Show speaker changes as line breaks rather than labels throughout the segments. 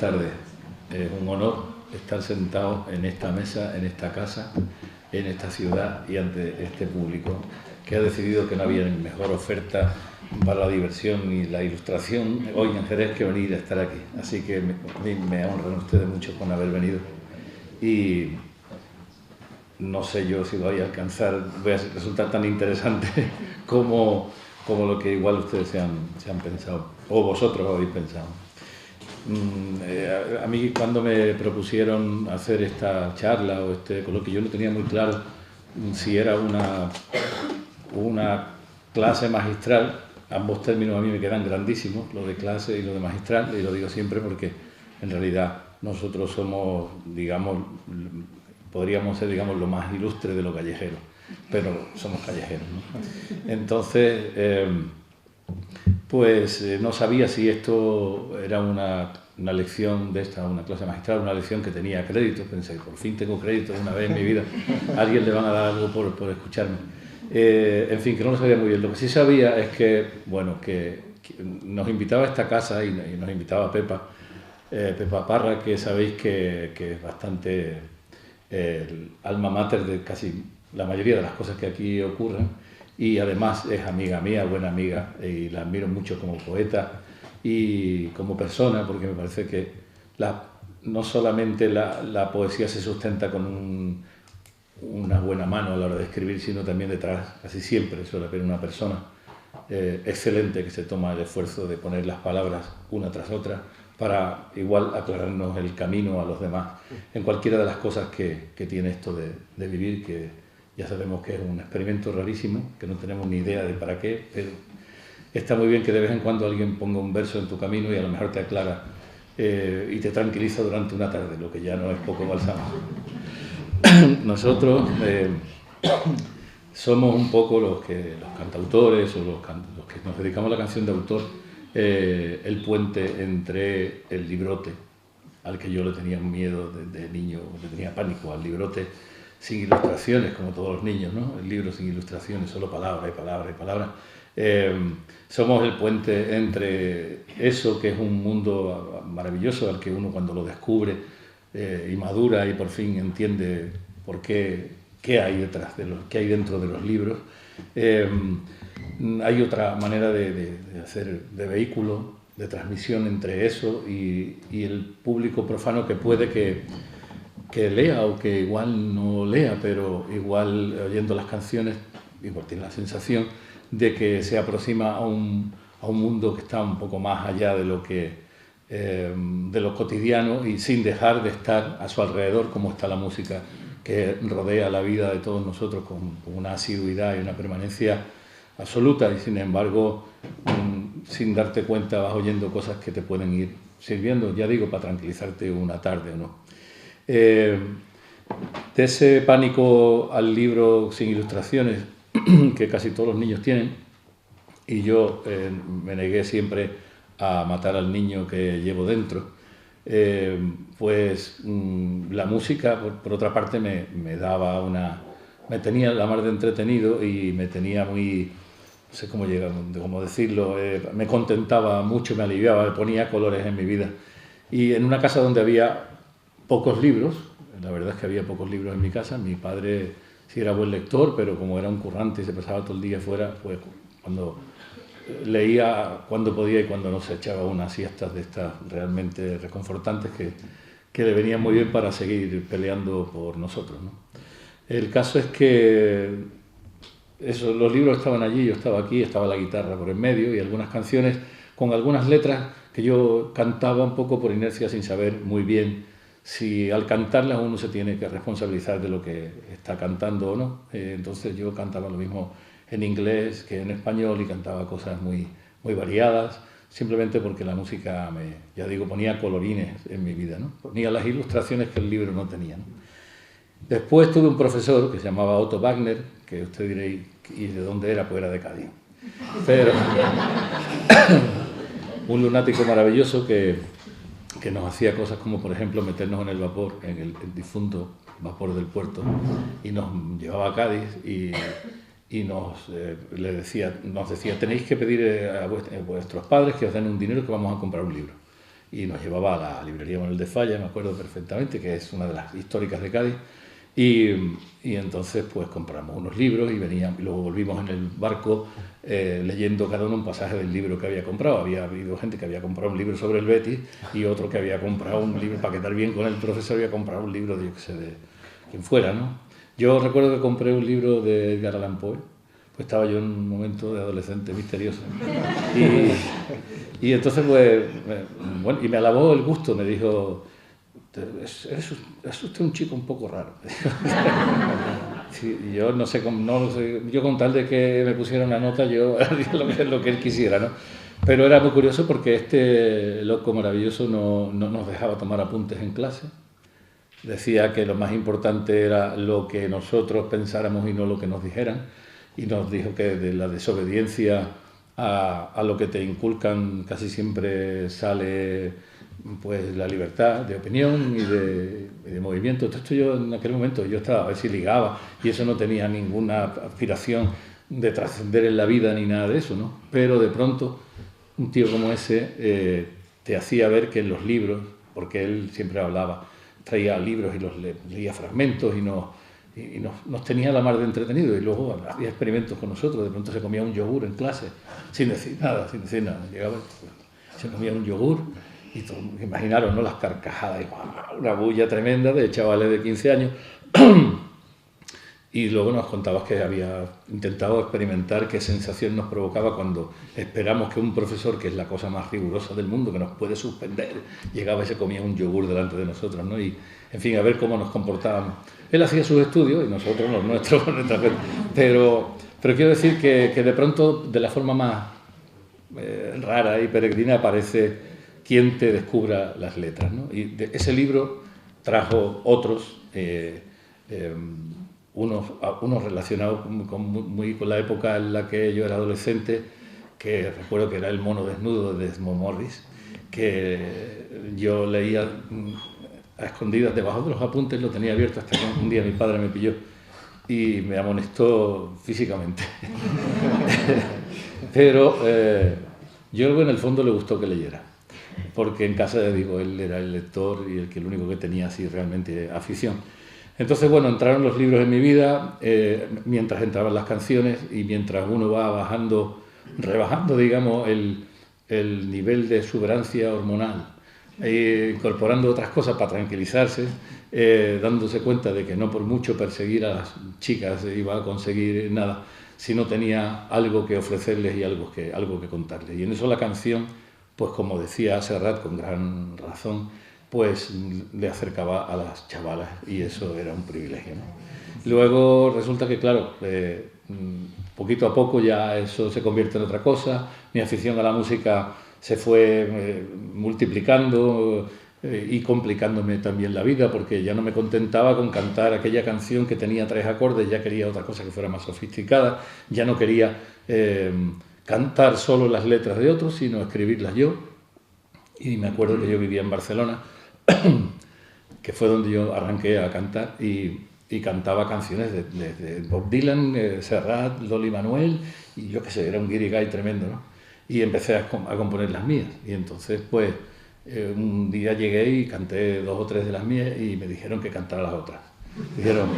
tardes. Es un honor estar sentado en esta mesa, en esta casa, en esta ciudad y ante este público que ha decidido que no había mejor oferta para la diversión y la ilustración hoy en Jerez que venir a estar aquí. Así que me honran ustedes mucho con haber venido. Y no sé yo si voy a alcanzar, voy a resultar tan interesante como lo que igual ustedes se han pensado, o vosotros habéis pensado. A mí cuando me propusieron hacer esta charla o este coloquio, yo no tenía muy claro si era una clase magistral. Ambos términos a mí me quedan grandísimos, lo de clase y lo de magistral, y lo digo siempre porque en realidad nosotros somos, digamos, podríamos ser, digamos, lo más ilustre de los callejeros, pero somos callejeros, ¿no? Entonces, no sabía si esto era una lección de esta, una clase magistral, una lección que tenía crédito. Pensé, por fin tengo crédito de una vez en mi vida, a alguien le van a dar algo por escucharme. En fin, que no lo sabía muy bien. Lo que sí sabía es que, bueno, que nos invitaba a esta casa y nos invitaba a Pepa Parra, que sabéis que es bastante el alma mater de casi la mayoría de las cosas que aquí ocurren, y además es amiga mía, buena amiga, y la admiro mucho como poeta y como persona, porque me parece que no solamente la poesía se sustenta con una buena mano a la hora de escribir, sino también detrás, casi siempre suele haber una persona excelente que se toma el esfuerzo de poner las palabras una tras otra para igual aclararnos el camino a los demás en cualquiera de las cosas que tiene esto de vivir, que ya sabemos que es un experimento rarísimo, que no tenemos ni idea de para qué, pero está muy bien que de vez en cuando alguien ponga un verso en tu camino y a lo mejor te aclara y te tranquiliza durante una tarde, lo que ya no es poco balsamo. Nosotros somos un poco los cantautores o los que nos dedicamos a la canción de autor, el puente entre el librote, al que yo le tenía miedo de niño, le tenía pánico al librote sin ilustraciones, como todos los niños, ¿no? El libro sin ilustraciones, solo palabra y palabra y palabra. Somos el puente entre eso, que es un mundo maravilloso al que uno cuando lo descubre y madura y por fin entiende por qué hay detrás qué hay dentro de los libros. Hay otra manera de hacer de vehículo, de transmisión entre eso y el público profano que puede que lea o que igual no lea, pero igual oyendo las canciones igual tiene la sensación de que se aproxima a un mundo que está un poco más allá de lo cotidiano y sin dejar de estar a su alrededor, como está la música que rodea la vida de todos nosotros con una asiduidad y una permanencia absoluta, y sin embargo sin darte cuenta vas oyendo cosas que te pueden ir sirviendo, ya digo, para tranquilizarte una tarde o no. De ese pánico al libro sin ilustraciones que casi todos los niños tienen, y yo me negué siempre a matar al niño que llevo dentro, la música, por otra parte, me daba me tenía la mar de entretenido y me tenía muy, no sé cómo decirlo, me contentaba mucho, me aliviaba, me ponía colores en mi vida. Y en una casa donde había pocos libros, la verdad es que había pocos libros en mi casa, mi padre sí era buen lector, pero como era un currante y se pasaba todo el día fuera, pues cuando leía cuando podía y cuando no se echaba unas siestas de estas realmente reconfortantes que le venían muy bien para seguir peleando por nosotros, ¿no? El caso es que los libros estaban allí, yo estaba aquí, estaba la guitarra por en medio y algunas canciones con algunas letras que yo cantaba un poco por inercia sin saber muy bien si al cantarlas uno se tiene que responsabilizar de lo que está cantando o no. Entonces yo cantaba lo mismo en inglés que en español y cantaba cosas muy, muy variadas, simplemente porque la música ya digo, ponía colorines en mi vida, ¿no? Ponía las ilustraciones que el libro no tenía, ¿no? Después tuve un profesor que se llamaba Otto Wagner, que usted diréis, ¿y de dónde era? Pues era de Cádiz. Pero un lunático maravilloso que nos hacía cosas como, por ejemplo, meternos en el vapor, en el difunto vapor del puerto, y nos llevaba a Cádiz y nos decía, tenéis que pedir a vuestros padres que os den un dinero que vamos a comprar un libro. y nos llevaba a la librería Manuel de Falla, me acuerdo perfectamente, que es una de las históricas de Cádiz, y entonces pues compramos unos libros y veníamos, y luego volvimos en el barco leyendo cada uno un pasaje del libro que había comprado. Había habido gente que había comprado un libro sobre el Betis y otro que había comprado un libro, para quedar bien con el profesor, había comprado un libro de, yo qué sé, de quien fuera, ¿no? Yo recuerdo que compré un libro de Edgar Allan Poe, pues estaba yo en un momento de adolescente misterioso. Y entonces, pues, bueno, y me alabó el gusto, me dijo: es usted un chico un poco raro. Sí, yo no sé, yo con tal de que me pusiera una nota, yo haría lo que él quisiera, ¿no? Pero era muy curioso porque este loco maravilloso no nos dejaba tomar apuntes en clase. Decía que lo más importante era lo que nosotros pensáramos y no lo que nos dijeran. Y nos dijo que de la desobediencia a lo que te inculcan casi siempre sale pues la libertad de opinión y de movimiento. Todo esto yo en aquel momento yo estaba a ver si ligaba y eso no tenía ninguna aspiración de trascender en la vida ni nada de eso, ¿no? Pero de pronto un tío como ese te hacía ver que en los libros, porque él siempre hablaba, traía libros y los leía fragmentos y nos tenía la mar de entretenido, y luego hacía experimentos con nosotros. De pronto se comía un yogur en clase sin decir nada. Llegaba, se comía un yogur y todo, imaginaros, ¿no?, las carcajadas, y una bulla tremenda de chavales de 15 años. Y luego nos contabas que había intentado experimentar qué sensación nos provocaba cuando esperamos que un profesor, que es la cosa más rigurosa del mundo, que nos puede suspender, llegaba y se comía un yogur delante de nosotros, ¿no? Y, en fin, a ver cómo nos comportábamos. Él hacía sus estudios y nosotros los nuestros. Pero quiero decir que de pronto, de la forma más rara y peregrina, aparece quien te descubra las letras, ¿no? Y ese libro trajo otros, unos relacionados muy con la época en la que yo era adolescente, que recuerdo que era El mono desnudo de Desmond Morris, que yo leía a escondidas debajo de los apuntes, lo tenía abierto hasta que un día mi padre me pilló y me amonestó físicamente. Pero yo creo que en el fondo le gustó que leyera, porque en casa, digo, él era el lector y el único que tenía así realmente afición. Entonces, bueno, entraron los libros en mi vida mientras entraban las canciones, y mientras uno va rebajando, digamos, el nivel de exuberancia hormonal, incorporando otras cosas para tranquilizarse, dándose cuenta de que no por mucho perseguir a las chicas iba a conseguir nada, si no tenía algo que ofrecerles y algo que contarles. Y en eso la canción, pues como decía Serrat con gran razón, pues le acercaba a las chavalas, y eso era un privilegio, ¿no? Luego resulta que, claro, poquito a poco ya eso se convierte en otra cosa. Mi afición a la música se fue multiplicando y complicándome también la vida, porque ya no me contentaba con cantar aquella canción que tenía 3 acordes, ya quería otra cosa que fuera más sofisticada, ya no quería cantar solo las letras de otros, sino escribirlas yo. Y me acuerdo que yo vivía en Barcelona, que fue donde yo arranqué a cantar, y cantaba canciones de Bob Dylan, Serrat, Loli Manuel, y yo qué sé, era un guirigay tremendo, ¿no? Y empecé a componer las mías, y entonces pues un día llegué y canté 2 o 3 de las mías, y me dijeron que cantara las otras. Dijeron: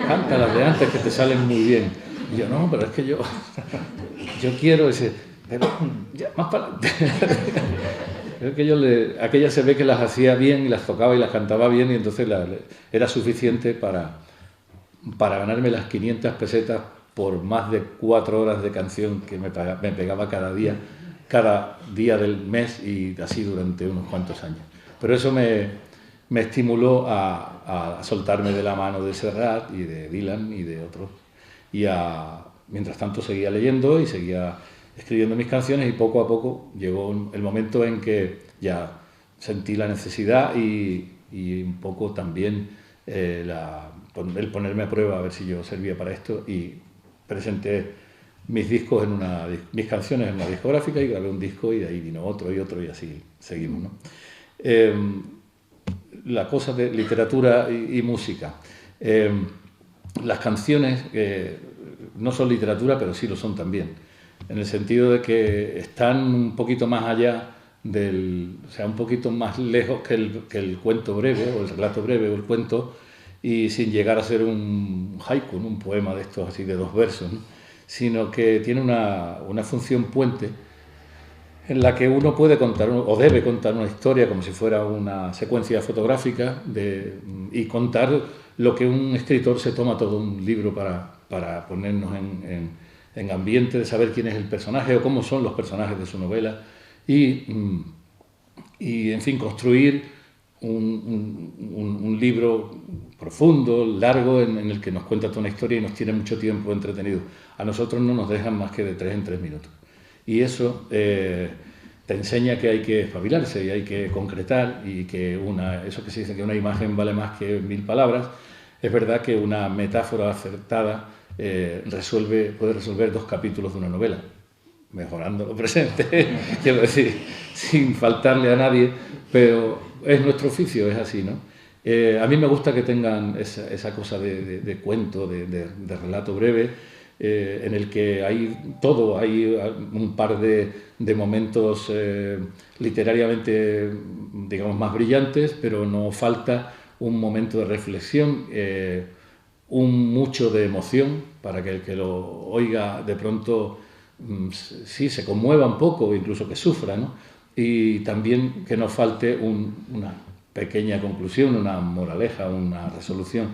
canta las de antes, que te salen muy bien. Y yo: no, pero es que yo quiero ese, pero ya, más para adelante. Creo que aquellas se ve que las hacía bien y las tocaba y las cantaba bien, y entonces era suficiente para ganarme las 500 pesetas por más de 4 horas de canción que me pegaba cada día del mes, y así durante unos cuantos años. Pero eso me estimuló a soltarme de la mano de Serrat y de Dylan y de otros, y mientras tanto seguía leyendo y seguía escribiendo mis canciones, y poco a poco llegó el momento en que ya sentí la necesidad y un poco también el ponerme a prueba a ver si yo servía para esto, y presenté mis canciones en una discográfica, y grabé un disco, y de ahí vino otro, y así seguimos, ¿no? La cosa de literatura y música. Las canciones no son literatura, pero sí lo son también, en el sentido de que están un poquito más allá o sea, un poquito más lejos que el cuento breve, o el relato breve, o el cuento, y sin llegar a ser un haiku, ¿no? Un poema de estos así de 2 versos, ¿no? Sino que tiene una función puente en la que uno puede contar o debe contar una historia como si fuera una secuencia fotográfica y contar lo que un escritor se toma todo un libro para ponernos en ambiente de saber quién es el personaje o cómo son los personajes de su novela y en fin, construir un libro profundo, largo, en el que nos cuenta toda una historia y nos tiene mucho tiempo entretenido. A nosotros no nos dejan más que de 3 en 3 minutos. Y eso te enseña que hay que espabilarse y hay que concretar y que eso que se dice que una imagen vale más que 1000 palabras, es verdad que una metáfora acertada puede resolver 2 capítulos de una novela, mejorando lo presente, quiero decir, sin faltarle a nadie, pero es nuestro oficio, es así, ¿no? A mí me gusta que tengan esa cosa de cuento, de relato breve, en el que hay todo, hay un par de momentos literariamente, digamos, más brillantes, pero no falta un momento de reflexión, mucho de emoción, para que el que lo oiga de pronto sí se conmueva un poco, incluso que sufra, ¿no? Y también que no falte una pequeña conclusión, una moraleja, una resolución,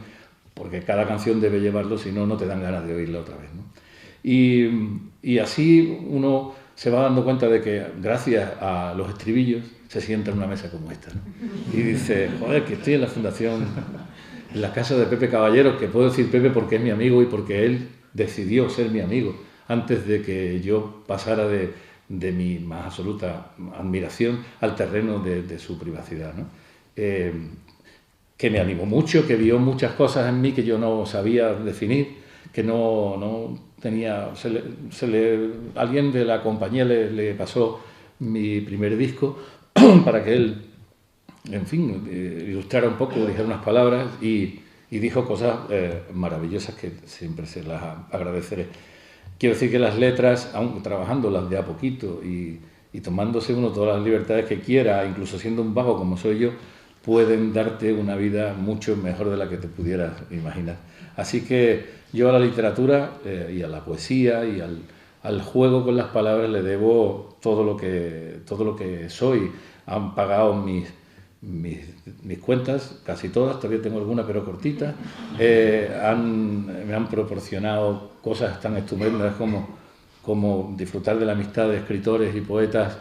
porque cada canción debe llevarlo, si no, no te dan ganas de oírla otra vez, ¿no? Y así uno se va dando cuenta de que gracias a los estribillos se sienta en una mesa como esta, ¿no? Y dice, joder, que estoy en la fundación, en la casa de Pepe Caballero, que puedo decir Pepe porque es mi amigo y porque él decidió ser mi amigo antes de que yo pasara de mi más absoluta admiración al terreno de su privacidad, ¿no? Que me animó mucho, que vio muchas cosas en mí que yo no sabía definir, que no tenía... alguien de la compañía le pasó mi primer disco para que él, en fin, ilustrara un poco, dijera unas palabras y dijo cosas maravillosas que siempre se las agradeceré. Quiero decir que las letras, aun trabajándolas de a poquito y tomándose uno todas las libertades que quiera, incluso siendo un vago como soy yo, pueden darte una vida mucho mejor de la que te pudieras imaginar. Así que yo a la literatura y a la poesía y al juego con las palabras le debo todo lo que soy. Han pagado mis cuentas, casi todas, todavía tengo alguna pero cortita, me han proporcionado cosas tan estupendas como disfrutar de la amistad de escritores y poetas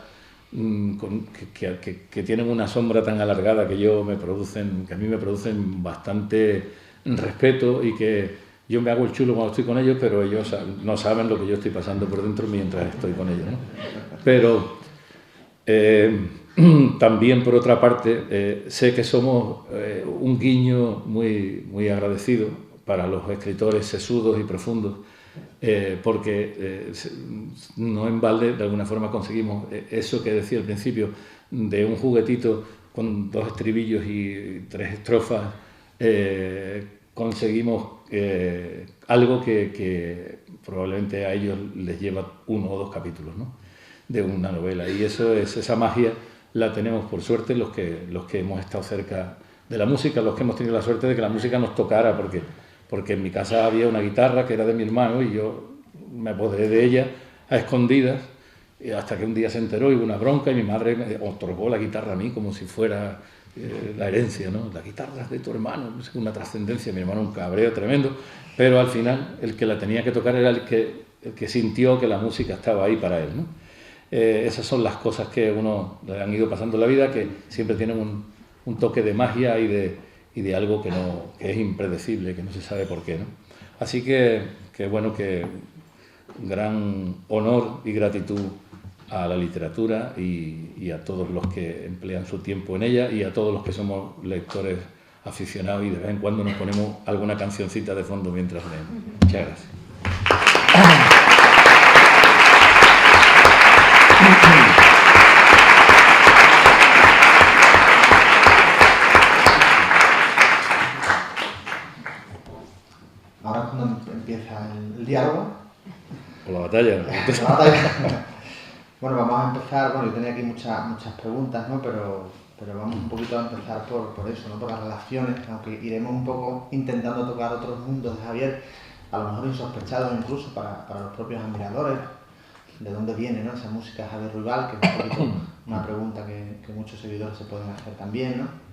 que tienen una sombra tan alargada que a mí me producen bastante respeto y que yo me hago el chulo cuando estoy con ellos, pero ellos no saben lo que yo estoy pasando por dentro mientras estoy con ellos, ¿no? Pero también, por otra parte, sé que somos un guiño muy, muy agradecido para los escritores sesudos y profundos, porque no en balde, de alguna forma conseguimos eso que decía al principio, de un juguetito con 2 estribillos y 3 estrofas, conseguimos algo que probablemente a ellos les lleva 1 o 2 capítulos, ¿no?, de una novela. Y esa magia la tenemos, por suerte, los que hemos estado cerca de la música, los que hemos tenido la suerte de que la música nos tocara, porque en mi casa había una guitarra que era de mi hermano y yo me apoderé de ella a escondidas, hasta que un día se enteró y hubo una bronca y mi madre me otorgó la guitarra a mí como si fuera la herencia, ¿no? La guitarra es de tu hermano, una trascendencia, mi hermano un cabreo tremendo, pero al final el que la tenía que tocar era el que sintió que la música estaba ahí para él, ¿no? Esas son las cosas que uno le han ido pasando en la vida, que siempre tienen un toque de magia y de algo que es impredecible, que no se sabe por qué, ¿no? Así que bueno, que gran honor y gratitud a la literatura y a todos los que emplean su tiempo en ella y a todos los que somos lectores aficionados y de vez en cuando nos ponemos alguna cancioncita de fondo mientras leemos. Muchas gracias.
Ahora es cuando empieza el diálogo.
O la batalla.
La batalla. Bueno, vamos a empezar, bueno, yo tenía aquí muchas preguntas, ¿no? Pero vamos un poquito a empezar por eso, ¿no? Por las relaciones, aunque iremos un poco intentando tocar otros mundos de Javier, a lo mejor insospechados incluso para los propios admiradores, de dónde viene, ¿no? Esa música de Javier Ruibal, que es un poquito una pregunta que muchos seguidores se pueden hacer también, ¿no?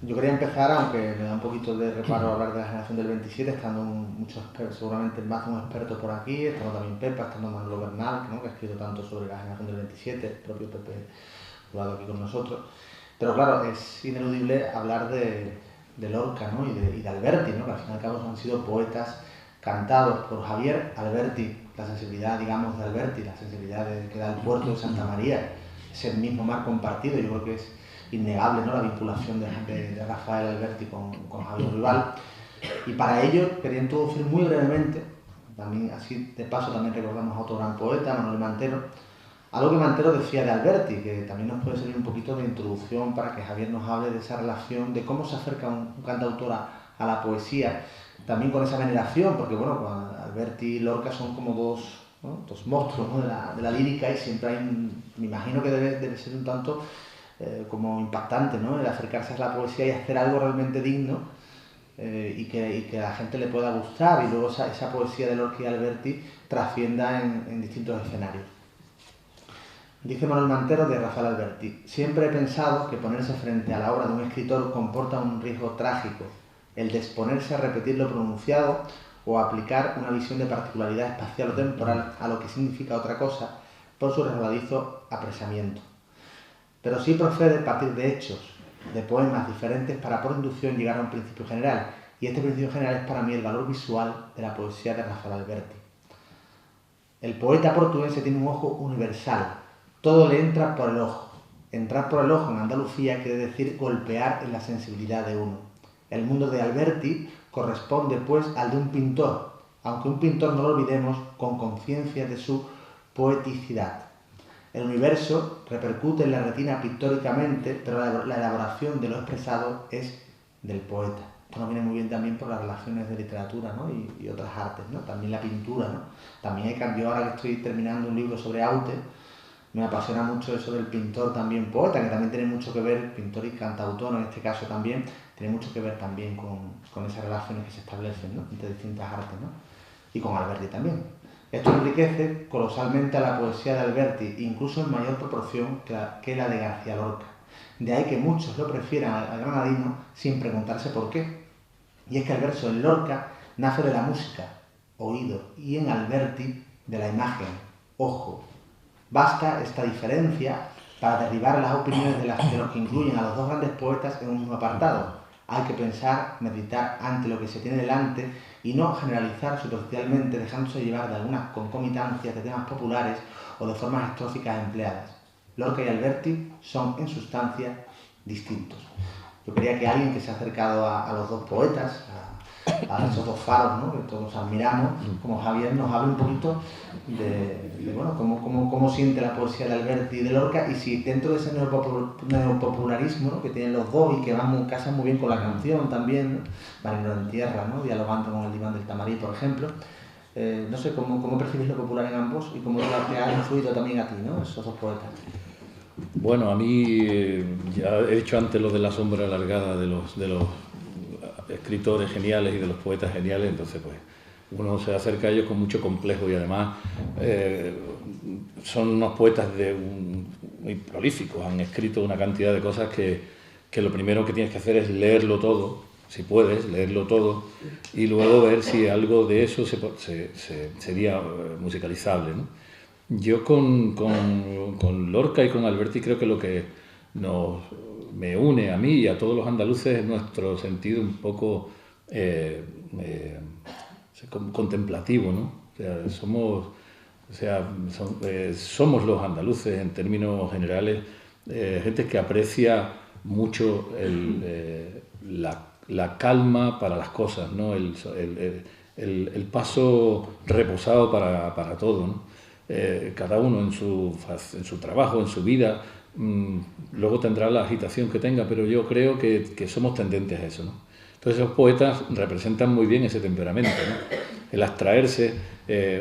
Yo quería empezar, aunque me da un poquito de reparo hablar de la generación del 27, estando muchos expertos, seguramente más de un experto por aquí, estando también Pepa, estando Manolo Bernal, ¿no? Que ha escrito tanto sobre la generación del 27, el propio Pepe jugado aquí con nosotros. Pero claro, es ineludible hablar de Lorca, ¿no? y de Alberti, ¿no? Que al fin y al cabo han sido poetas cantados por Javier Alberti. La sensibilidad, digamos, de Alberti, la sensibilidad que da el puerto de Santa María, es el mismo mar compartido. Yo creo que es innegable, ¿no? La vinculación de Rafael Alberti con Javier Ruibal. Y para ello quería introducir muy brevemente, también así de paso también recordamos a otro gran poeta, Manuel Mantero, algo que Mantero decía de Alberti, que también nos puede servir un poquito de introducción para que Javier nos hable de esa relación, de cómo se acerca un cantautor a la poesía, también con esa veneración, porque bueno, Alberti y Lorca son como dos monstruos, ¿no? de la lírica, y siempre hay me imagino que debe ser un tanto como impactante, ¿no? El acercarse a la poesía y hacer algo realmente digno y que a la gente le pueda gustar, y luego esa poesía de Lorca y Alberti trascienda en distintos escenarios. Dice Manuel Mantero de Rafael Alberti: siempre he pensado que ponerse frente a la obra de un escritor comporta un riesgo trágico, el de exponerse a repetir lo pronunciado o a aplicar una visión de particularidad espacial o temporal a lo que significa otra cosa por su resbaladizo apresamiento. Pero sí procede partir de hechos, de poemas diferentes para por inducción llegar a un principio general, y este principio general es para mí el valor visual de la poesía de Rafael Alberti. El poeta portugués tiene un ojo universal. Todo le entra por el ojo. Entrar por el ojo en Andalucía quiere decir golpear en la sensibilidad de uno. El mundo de Alberti corresponde, pues, al de un pintor, aunque un pintor, no lo olvidemos, con conciencia de su poeticidad. El universo repercute en la retina pictóricamente, pero la elaboración de lo expresado es del poeta. Esto nos viene muy bien también por las relaciones de literatura, ¿no? y otras artes, ¿no? También la pintura, ¿no? También yo ahora que estoy terminando un libro sobre Aute, me apasiona mucho eso del pintor también poeta, que también tiene mucho que ver, pintor y cantautor en este caso también, tiene mucho que ver también con esas relaciones que se establecen, ¿no? Entre distintas artes, ¿no? Y con Alberti también. Esto enriquece colosalmente a la poesía de Alberti, incluso en mayor proporción que la de García Lorca. De ahí que muchos lo prefieran al granadino sin preguntarse por qué. Y es que el verso en Lorca nace de la música, oído, y en Alberti de la imagen, ojo. Basta esta diferencia para derribar las opiniones de los que incluyen a los dos grandes poetas en un mismo apartado. Hay que pensar, meditar ante lo que se tiene delante y no generalizar superficialmente, dejándose llevar de algunas concomitancias de temas populares o de formas estróficas empleadas. Lorca y Alberti son, en sustancia, distintos. Yo quería que alguien que se ha acercado a los dos poetas, a esos dos faros, ¿no? Que todos admiramos, como Javier, nos hable un poquito de bueno, cómo siente la poesía de Alberti y de Lorca, y si dentro de ese neopopularismo, ¿no? Que tienen los dos y que casan muy bien con la canción también, ¿no? Marinero en tierra, ¿no? Dialogando con el diván del Tamarí, por ejemplo. No sé cómo percibes lo popular en ambos y cómo te ha influido también a ti, ¿no? Esos dos poetas.
Bueno, a mí ya he dicho antes lo de la sombra alargada de los escritores geniales y de los poetas geniales, entonces pues uno se acerca a ellos con mucho complejo, y además son unos poetas muy prolíficos, han escrito una cantidad de cosas que lo primero que tienes que hacer es leerlo todo, si puedes, leerlo todo, y luego ver si algo de eso sería musicalizable, ¿no? Yo con Lorca y con Alberti creo que lo que me une a mí y a todos los andaluces es nuestro sentido un poco contemplativo, ¿no? Somos los andaluces en términos generales gente que aprecia mucho la calma para las cosas, ¿no? El paso reposado para todo, ¿no? Cada uno en su trabajo, en su vida, luego tendrá la agitación que tenga, pero yo creo que somos tendentes a eso, ¿no? Entonces esos poetas representan muy bien ese temperamento, ¿no? el abstraerse,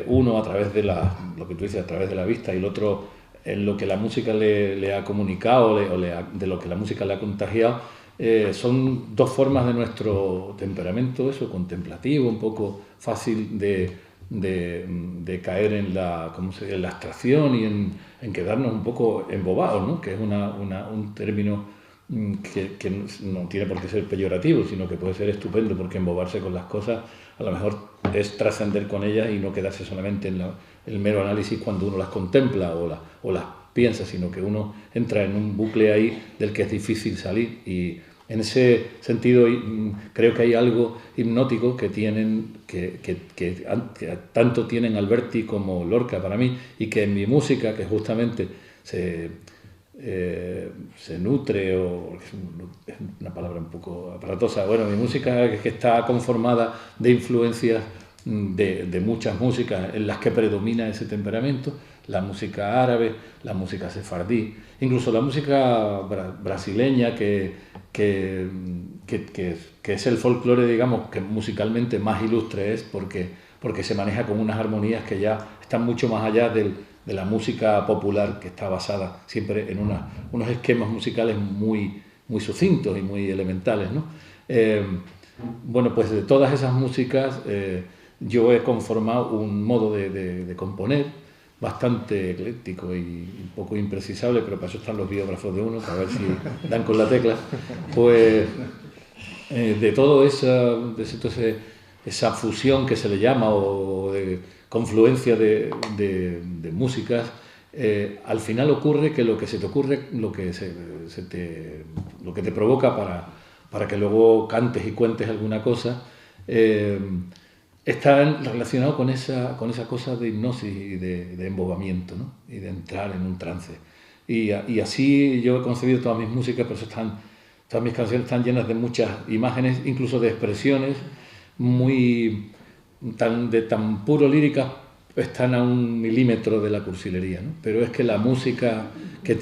uno a través de lo que tú dices, a través de la vista, y el otro en lo que la música le ha comunicado de lo que la música le ha contagiado. Son dos formas de nuestro temperamento, eso, contemplativo, un poco fácil de caer en la abstracción y en quedarnos un poco embobados, ¿no? Que es un término que no tiene por qué ser peyorativo, sino que puede ser estupendo, porque embobarse con las cosas a lo mejor es trascender con ellas y no quedarse solamente en el mero análisis cuando uno las contempla o las piensa, sino que uno entra en un bucle ahí del que es difícil salir. Y en ese sentido creo que hay algo hipnótico que tanto tienen Alberti como Lorca para mí, y que en mi música, que justamente se nutre, o es una palabra un poco aparatosa, bueno, mi música que está conformada de influencias de muchas músicas en las que predomina ese temperamento: la música árabe, la música sefardí, incluso la música brasileña, que es el folclore, digamos, que musicalmente más ilustre es, porque se maneja con unas armonías que ya están mucho más allá de la música popular, que está basada siempre en unos esquemas musicales muy, muy sucintos y muy elementales, ¿no? Bueno, pues de todas esas músicas yo he conformado un modo de componer bastante ecléctico y un poco imprecisable, pero para eso están los biógrafos de uno, para ver si dan con la tecla. Pues de todo esa fusión que se le llama, o de confluencia de músicas, al final ocurre que lo que se te ocurre, lo que te provoca para que luego cantes y cuentes alguna cosa, está relacionado con esa cosa de hipnosis y de embobamiento, ¿no? Y de entrar en un trance. Y así yo he concebido todas mis músicas, por eso todas mis canciones están llenas de muchas imágenes, incluso de expresiones tan puro líricas, están a un milímetro de la cursilería, ¿no? Pero es que la música que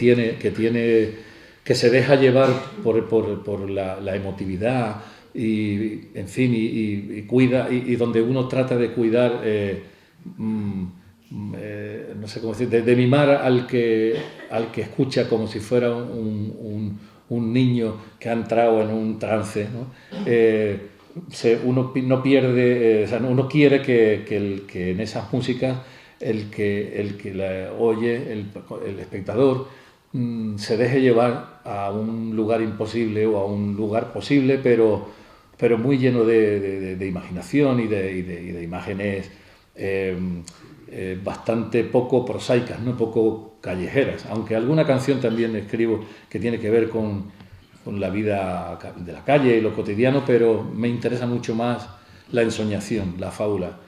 se deja llevar por la emotividad, y en fin, y cuida, y donde uno trata de cuidar, no sé cómo decir, de mimar al que escucha como si fuera un niño que ha entrado en un trance, ¿no? Uno no pierde, uno quiere que en esas músicas el que la oye, el espectador, se deje llevar a un lugar imposible o a un lugar posible, pero muy lleno de imaginación y de imágenes bastante poco prosaicas, ¿no? Poco callejeras, aunque alguna canción también escribo que tiene que ver con la vida de la calle y lo cotidiano, pero me interesa mucho más la ensoñación, la fábula.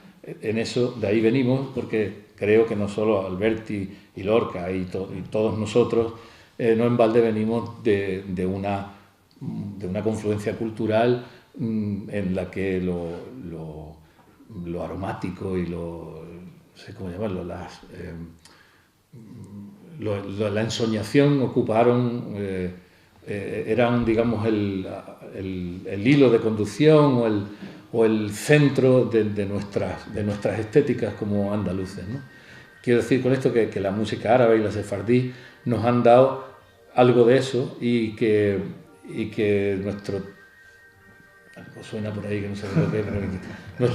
En eso, de ahí venimos, porque creo que no solo Alberti y Lorca y todos nosotros, no en balde venimos de una confluencia cultural en la que lo aromático y no sé cómo llamarlo, la ensoñación ocuparon, eran, digamos, el hilo de conducción o el centro de nuestras estéticas como andaluces, ¿no? Quiero decir con esto que la música árabe y la sefardí nos han dado algo de eso, y que algo suena por ahí que no sé lo que es, pero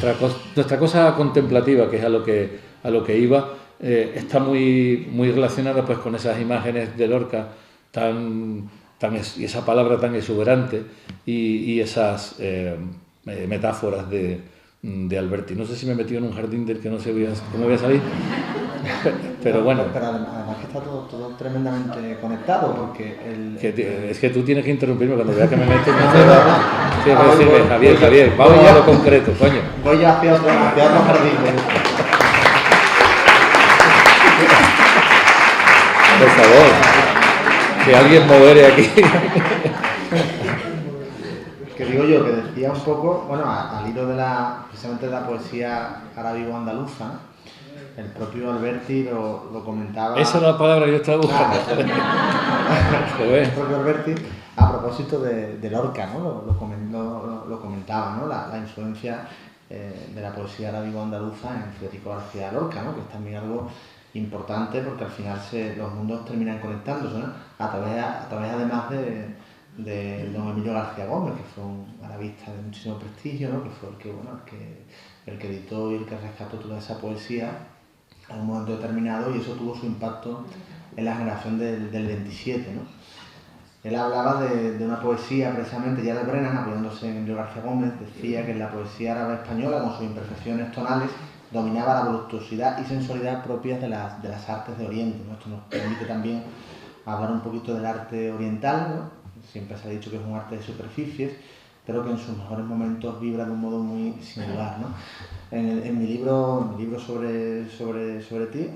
nuestra cosa contemplativa, que es a lo que iba, está muy, muy relacionada pues con esas imágenes de Lorca y esa palabra tan exuberante, y esas metáforas de Alberti. No sé si me he metido en un jardín del que no sé cómo voy a salir, pero bueno.
Pero además que está todo tremendamente conectado, porque
es que tú tienes que interrumpirme cuando veas que me meto. Sí, puedes decirme, Javier, vamos a lo concreto, coño.
Voy hacia otro jardín.
Por favor, que alguien modere aquí.
Que digo yo, que decía un poco, bueno, al hilo precisamente de la poesía árabe-andaluza, ¿no? El propio Alberti lo comentaba.
Esa es la palabra que yo estaba buscando.
El propio Alberti, a propósito de Lorca, ¿no? Lo comentaba, ¿no? La influencia de la poesía arábigo-andaluza en Federico García Lorca, ¿no? Que es también algo importante porque al final los mundos terminan conectándose, ¿no? A través además de don Emilio García Gómez, que fue un arabista de muchísimo prestigio, ¿no? Que fue el que editó y el que rescató toda esa poesía a un momento determinado, y eso tuvo su impacto en la generación del 27, ¿no? Él hablaba de una poesía, precisamente, ya de Brennan, apoyándose en Emilio García Gómez, decía que la poesía árabe española, con sus imperfecciones tonales, dominaba la voluptuosidad y sensualidad propias de las artes de Oriente, ¿no? Esto nos permite también hablar un poquito del arte oriental, ¿no? Siempre se ha dicho que es un arte de superficies, pero que en sus mejores momentos vibra de un modo muy singular, ¿no? En mi libro sobre ti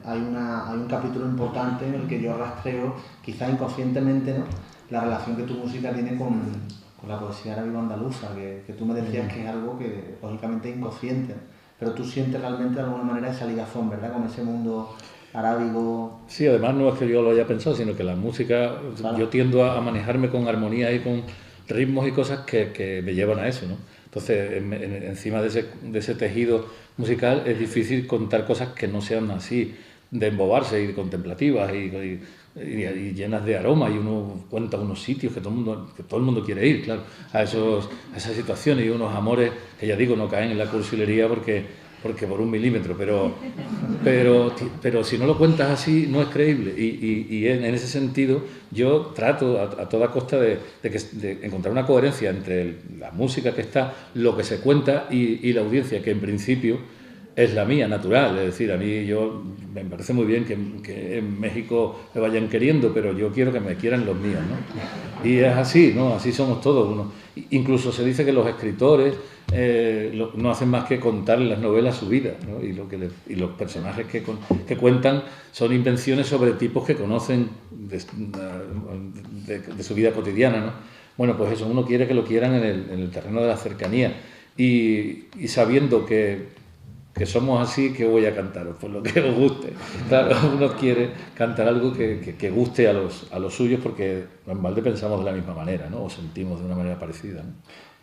hay un capítulo importante en el que yo rastreo, quizá inconscientemente, ¿no?, la relación que tu música tiene con la poesía arábigo-andaluza, que tú me decías que es algo que lógicamente es inconsciente, pero tú sientes realmente de alguna manera esa ligazón, ¿verdad?, con ese mundo arábigo.
Sí, además no es que yo lo haya pensado, sino que la música, claro, yo tiendo a manejarme con armonía y con ritmos y cosas que me llevan a eso, ¿no? Entonces, encima de ese tejido musical es difícil contar cosas que no sean así, de embobarse y contemplativas y llenas de aroma, y uno cuenta unos sitios que todo el mundo quiere ir, claro, a esas situaciones, y unos amores que, ya digo, no caen en la cursilería porque por 1 milímetro, pero si no lo cuentas así no es creíble, y en ese sentido yo trato a toda costa de encontrar una coherencia entre la música que está, lo que se cuenta y la audiencia, que en principio es la mía, natural. Es decir, a mí me parece muy bien que en México me vayan queriendo, pero yo quiero que me quieran los míos, ¿no? Y es así, ¿no? Así somos todos. Incluso se dice que los escritores no hacen más que contar en las novelas su vida, ¿no? Y los personajes que cuentan son invenciones sobre tipos que conocen de su vida cotidiana, ¿no? Bueno, pues eso, uno quiere que lo quieran en el terreno de la cercanía, y sabiendo que somos así, que voy a cantaros por lo que os guste. Claro, uno quiere cantar algo que guste a los suyos, porque normalmente pensamos de la misma manera, ¿no? O sentimos de una manera parecida, ¿no?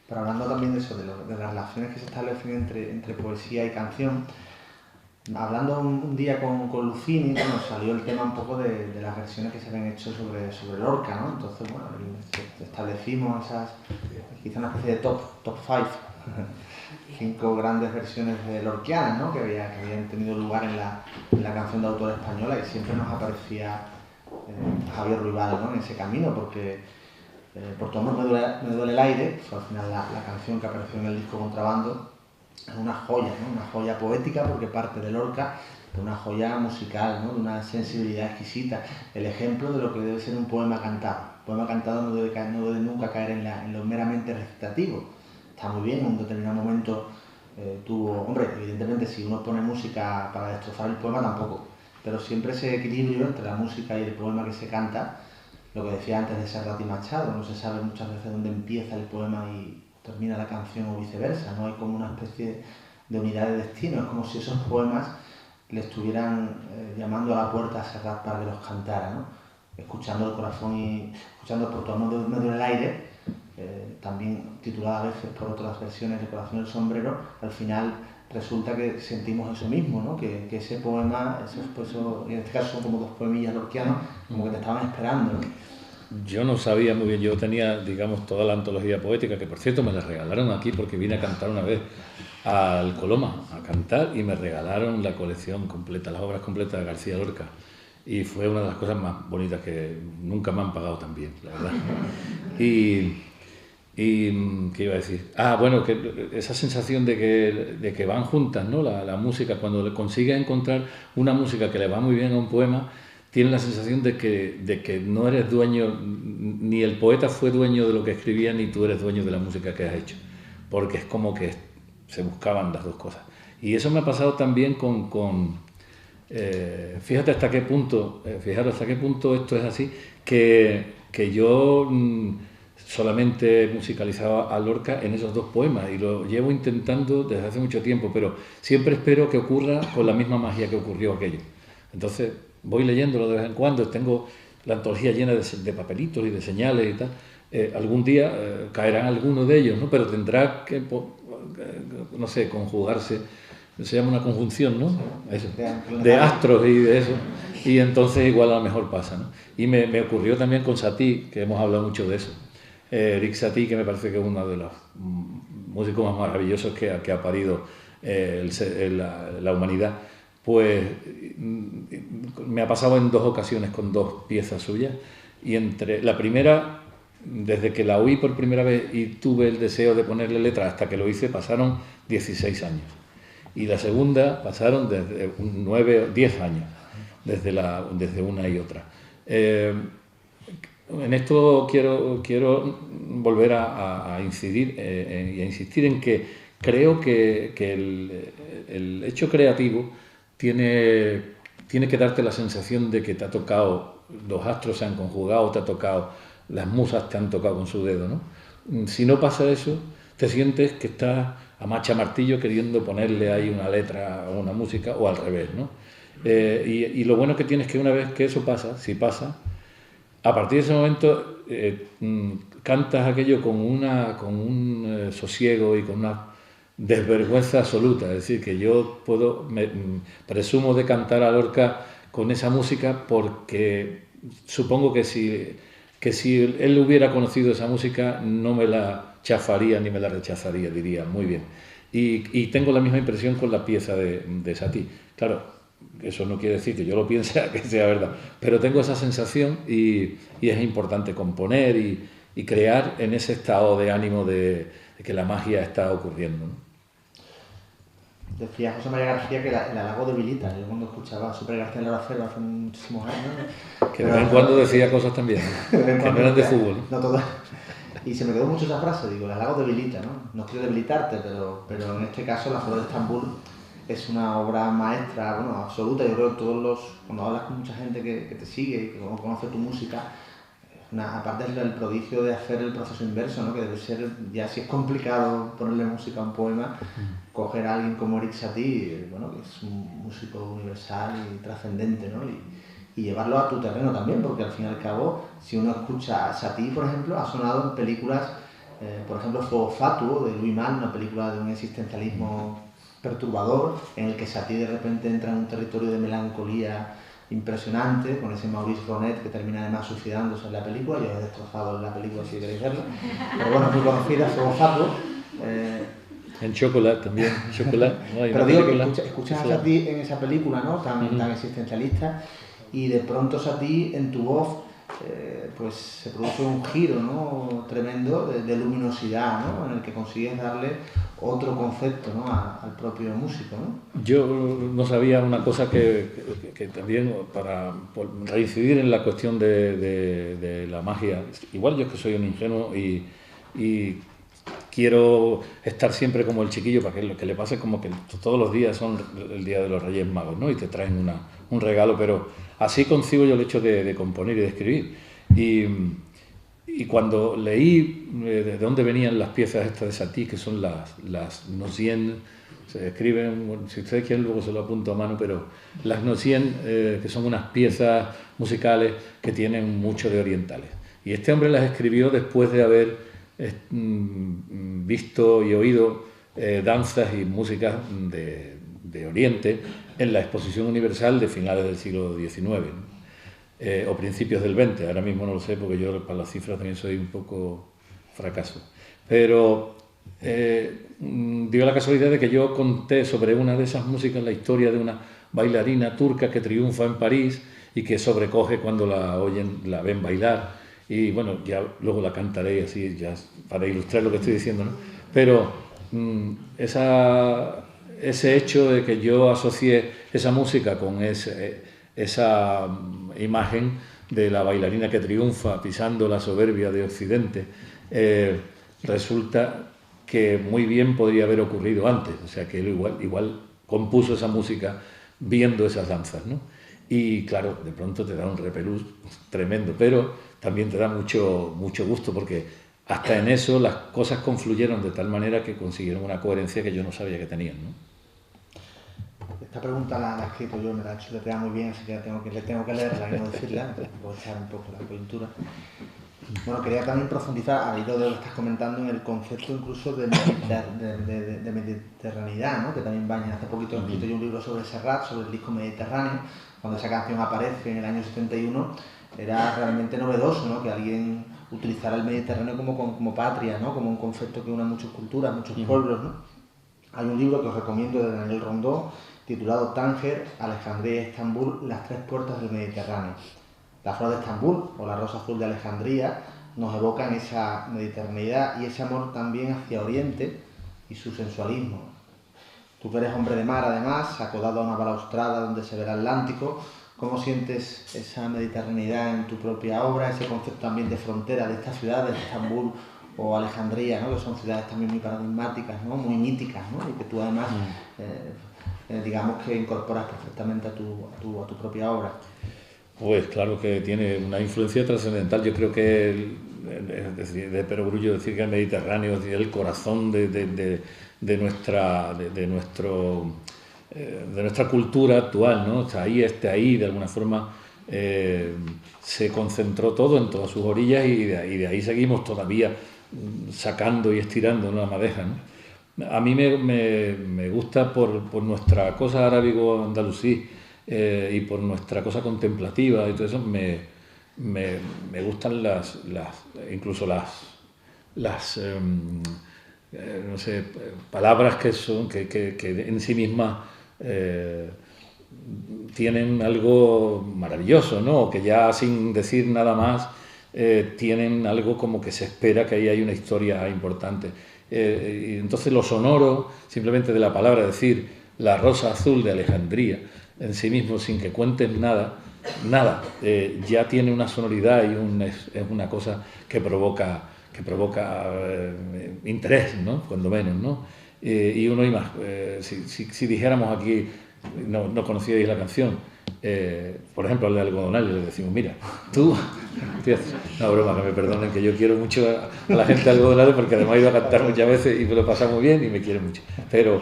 Pero hablando también de eso, de las relaciones que se establecen entre poesía y canción, hablando un día con Lucini, nos salió el tema un poco de las versiones que se habían hecho sobre Lorca, ¿no? Entonces, bueno, establecimos quizá una especie de top 5, 5 grandes versiones lorquianas, ¿no?, que habían tenido lugar en la canción de autor española, y siempre nos aparecía Javier Ruibal, ¿no?, en ese camino, porque Por tu amor me duele el aire, fue al final la canción que apareció en el disco Contrabando, es una joya, ¿no?, una joya poética, porque parte de Lorca, de una joya musical, ¿no?, de una sensibilidad exquisita, el ejemplo de lo que debe ser un poema cantado. Un poema cantado no debe nunca caer en lo meramente recitativo. Está muy bien, en un determinado momento evidentemente si uno pone música para destrozar el poema tampoco, pero siempre ese equilibrio entre la música y el poema que se canta, lo que decía antes de Serrat y Machado, no se sabe muchas veces dónde empieza el poema y termina la canción, o viceversa, no hay como una especie de unidad de destino, es como si esos poemas le estuvieran llamando a la puerta a Serrat para que los cantara, ¿no? Escuchando el corazón y escuchando Por tu amor me duele el aire, también titulada a veces por otras versiones de Corazón del Sombrero, al final resulta que sentimos eso mismo, ¿no?, que ese poema, en este caso son como 2 poemillas lorquianos, como que te estaban esperando, ¿no?
Yo no sabía muy bien, yo tenía, digamos, toda la antología poética, que por cierto me la regalaron aquí porque vine a cantar una vez al Coloma, a cantar, y me regalaron la colección completa, las obras completas de García Lorca. Y fue una de las cosas más bonitas, que nunca me han pagado tan bien, la verdad. Y ¿qué iba a decir? Bueno, que esa sensación de que van juntas, ¿no?, la música, cuando le consigues encontrar una música que le va muy bien a un poema, tienes la sensación de que no eres dueño, ni el poeta fue dueño de lo que escribía, ni tú eres dueño de la música que has hecho, porque es como que se buscaban las dos cosas. Y eso me ha pasado también fíjate hasta qué punto esto es así, que yo solamente musicalizaba a Lorca en esos 2 poemas, y lo llevo intentando desde hace mucho tiempo, pero siempre espero que ocurra con la misma magia que ocurrió aquello. Entonces voy leyéndolo de vez en cuando, tengo la antología llena de papelitos y de señales y tal. Algún día caerán algunos de ellos, ¿no?, pero tendrá que no sé, conjugarse, se llama una conjunción, ¿no?
Sí,
eso, de astros y de eso, y entonces igual a lo mejor pasa, ¿no? Y me ocurrió también con Satie, que hemos hablado mucho de eso. Erik Satie, que me parece que es uno de los músicos más maravillosos que ha parido la humanidad, pues me ha pasado en 2 ocasiones con 2 piezas suyas, y entre la primera, desde que la oí por primera vez y tuve el deseo de ponerle letra hasta que lo hice, pasaron 16 años. Y la segunda pasaron desde 9 o 10 años, desde una y otra. En esto quiero volver a incidir y a insistir en que creo que el hecho creativo tiene que darte la sensación de que te ha tocado, los astros se han conjugado, te ha tocado, las musas te han tocado con su dedo, ¿no? Si no pasa eso, te sientes que estás a macha martillo queriendo ponerle ahí una letra a una música, o al revés, ¿no? Y lo bueno que tienes es que una vez que eso pasa, si pasa, a partir de ese momento cantas aquello con un sosiego y con una desvergüenza absoluta. Es decir, que yo presumo de cantar a Lorca con esa música porque supongo que si él hubiera conocido esa música no me la chafaría ni me la rechazaría, diría, muy bien. Y tengo la misma impresión con la pieza de Satie. Claro, eso no quiere decir que yo lo piense que sea verdad, pero tengo esa sensación y es importante componer y crear en ese estado de ánimo de que la magia está ocurriendo, ¿no?
Decía José María García que el halago debilita. Yo cuando escuchaba a Super García en la Hora Cero hace muchísimos años...
Que de vez en cuando decía cosas también, ¿no? Que no eran de fútbol.
No todas. Y se me quedó mucho esa frase, digo, el halago debilita, ¿no? No quiero debilitarte, pero en este caso La Flor de Estambul es una obra maestra, bueno, absoluta. Yo creo que cuando hablas con mucha gente que te sigue y que conoce tu música, aparte del prodigio de hacer el proceso inverso, ¿no? Que debe ser, ya si es complicado ponerle música a un poema, coger a alguien como Erik Satie, bueno, que es un músico universal y trascendente, ¿no? Y llevarlo a tu terreno también, porque al fin y al cabo, si uno escucha a Satie, por ejemplo, ha sonado en películas, por ejemplo, Fuego Fatuo, de Louis Malle, una película de un existencialismo perturbador, en el que Satie de repente entra en un territorio de melancolía impresionante, con ese Maurice Ronet que termina además suicidándose en la película. Yo he destrozado la película si queréis verla, pero bueno, es muy conocida, Fuego Fatuo.
En Chocolate también, Chocolate. No,
pero digo que escuchas a Satie en esa película, ¿no? Tan existencialista, y de pronto Satie en tu voz pues se produce un giro, ¿no? Tremendo de luminosidad, ¿no? En el que consigues darle otro concepto, ¿no? al propio músico, ¿no?
Yo no sabía una cosa que también, por reincidir en la cuestión de la magia, igual yo es que soy un ingenuo y quiero estar siempre como el chiquillo, para que lo que le pase como que todos los días son el día de los Reyes Magos, ¿no? Y te traen un regalo, pero así concibo yo el hecho de componer y de escribir. Y cuando leí de dónde venían las piezas estas de Satie, que son las Nocien, se escriben, si ustedes quieren luego se lo apunto a mano, pero las Nocien, que son unas piezas musicales que tienen mucho de orientales. Y este hombre las escribió después de haber visto y oído danzas y músicas de Oriente en la Exposición Universal de finales del siglo XIX, ¿no? O principios del XX, ahora mismo no lo sé porque yo para las cifras también soy un poco fracaso. Pero dio la casualidad de que yo conté sobre una de esas músicas, la historia de una bailarina turca que triunfa en París y que sobrecoge cuando la oyen, la ven bailar. Y bueno, ya luego la cantaré así, ya para ilustrar lo que estoy diciendo, ¿no? Pero ese hecho de que yo asocié esa música con esa imagen de la bailarina que triunfa pisando la soberbia de Occidente, resulta que muy bien podría haber ocurrido antes, o sea que él igual compuso esa música viendo esas danzas, ¿no? Y claro, de pronto te da un repelús tremendo, pero también te da mucho gusto porque hasta en eso las cosas confluyeron de tal manera que consiguieron una coherencia que yo no sabía que tenían, ¿no?
Esta pregunta la he escrito yo, me la he hecho muy bien, así que le tengo que leerla y no decirla, puedo echar un poco la coyuntura. Bueno, quería también profundizar, al hilo de lo que estás comentando, en el concepto incluso de mediterraneidad, ¿no? Que también Baña hace poquito escrito yo un libro sobre Serrat, sobre el disco Mediterráneo. Cuando esa canción aparece en el año 71, era realmente novedoso, ¿no? Que alguien utilizara el Mediterráneo como patria, ¿no? Como un concepto que une muchas culturas, muchos pueblos, ¿no? Hay un libro que os recomiendo de Daniel Rondó, titulado Tánger, Alejandría y Estambul, las tres puertas del Mediterráneo. La flor de Estambul o la rosa azul de Alejandría nos evocan esa mediterraneidad y ese amor también hacia Oriente y su sensualismo. Tú que eres hombre de mar, además, acodado a una balaustrada donde se ve el Atlántico, ¿cómo sientes esa mediterraneidad en tu propia obra, ese concepto también de frontera de estas ciudades, de Estambul o Alejandría, ¿no? Que son ciudades también muy paradigmáticas, ¿no? Muy míticas, ¿no? Y que tú además, digamos que incorporas perfectamente a tu propia obra?
Pues claro que tiene una influencia trascendental. Yo creo que, es decir, de Perogrullo decir que el Mediterráneo es el corazón de nuestra cultura actual, ¿no? O sea, ahí de alguna forma se concentró todo en todas sus orillas y de ahí seguimos todavía sacando y estirando una madeja, ¿no? A mí me gusta por nuestra cosa arábigo-andalusí, y por nuestra cosa contemplativa y todo eso, me gustan incluso las no sé, palabras que en sí mismas tienen algo maravilloso, ¿no? Que ya sin decir nada más tienen algo como que se espera que ahí hay una historia importante. Y entonces lo sonoro, simplemente de la palabra, decir la rosa azul de Alejandría, en sí mismo, sin que cuenten nada, ya tiene una sonoridad y es una cosa que provoca interés, ¿no? Cuando menos, ¿no? Y uno y más, si dijéramos aquí, no conocíais la canción, por ejemplo, al de Algodonal, le decimos, mira, tú, no, broma, que me perdonen, que yo quiero mucho a la gente de Algodonal, porque además he ido a cantar muchas veces y me lo pasa muy bien y me quiere mucho, pero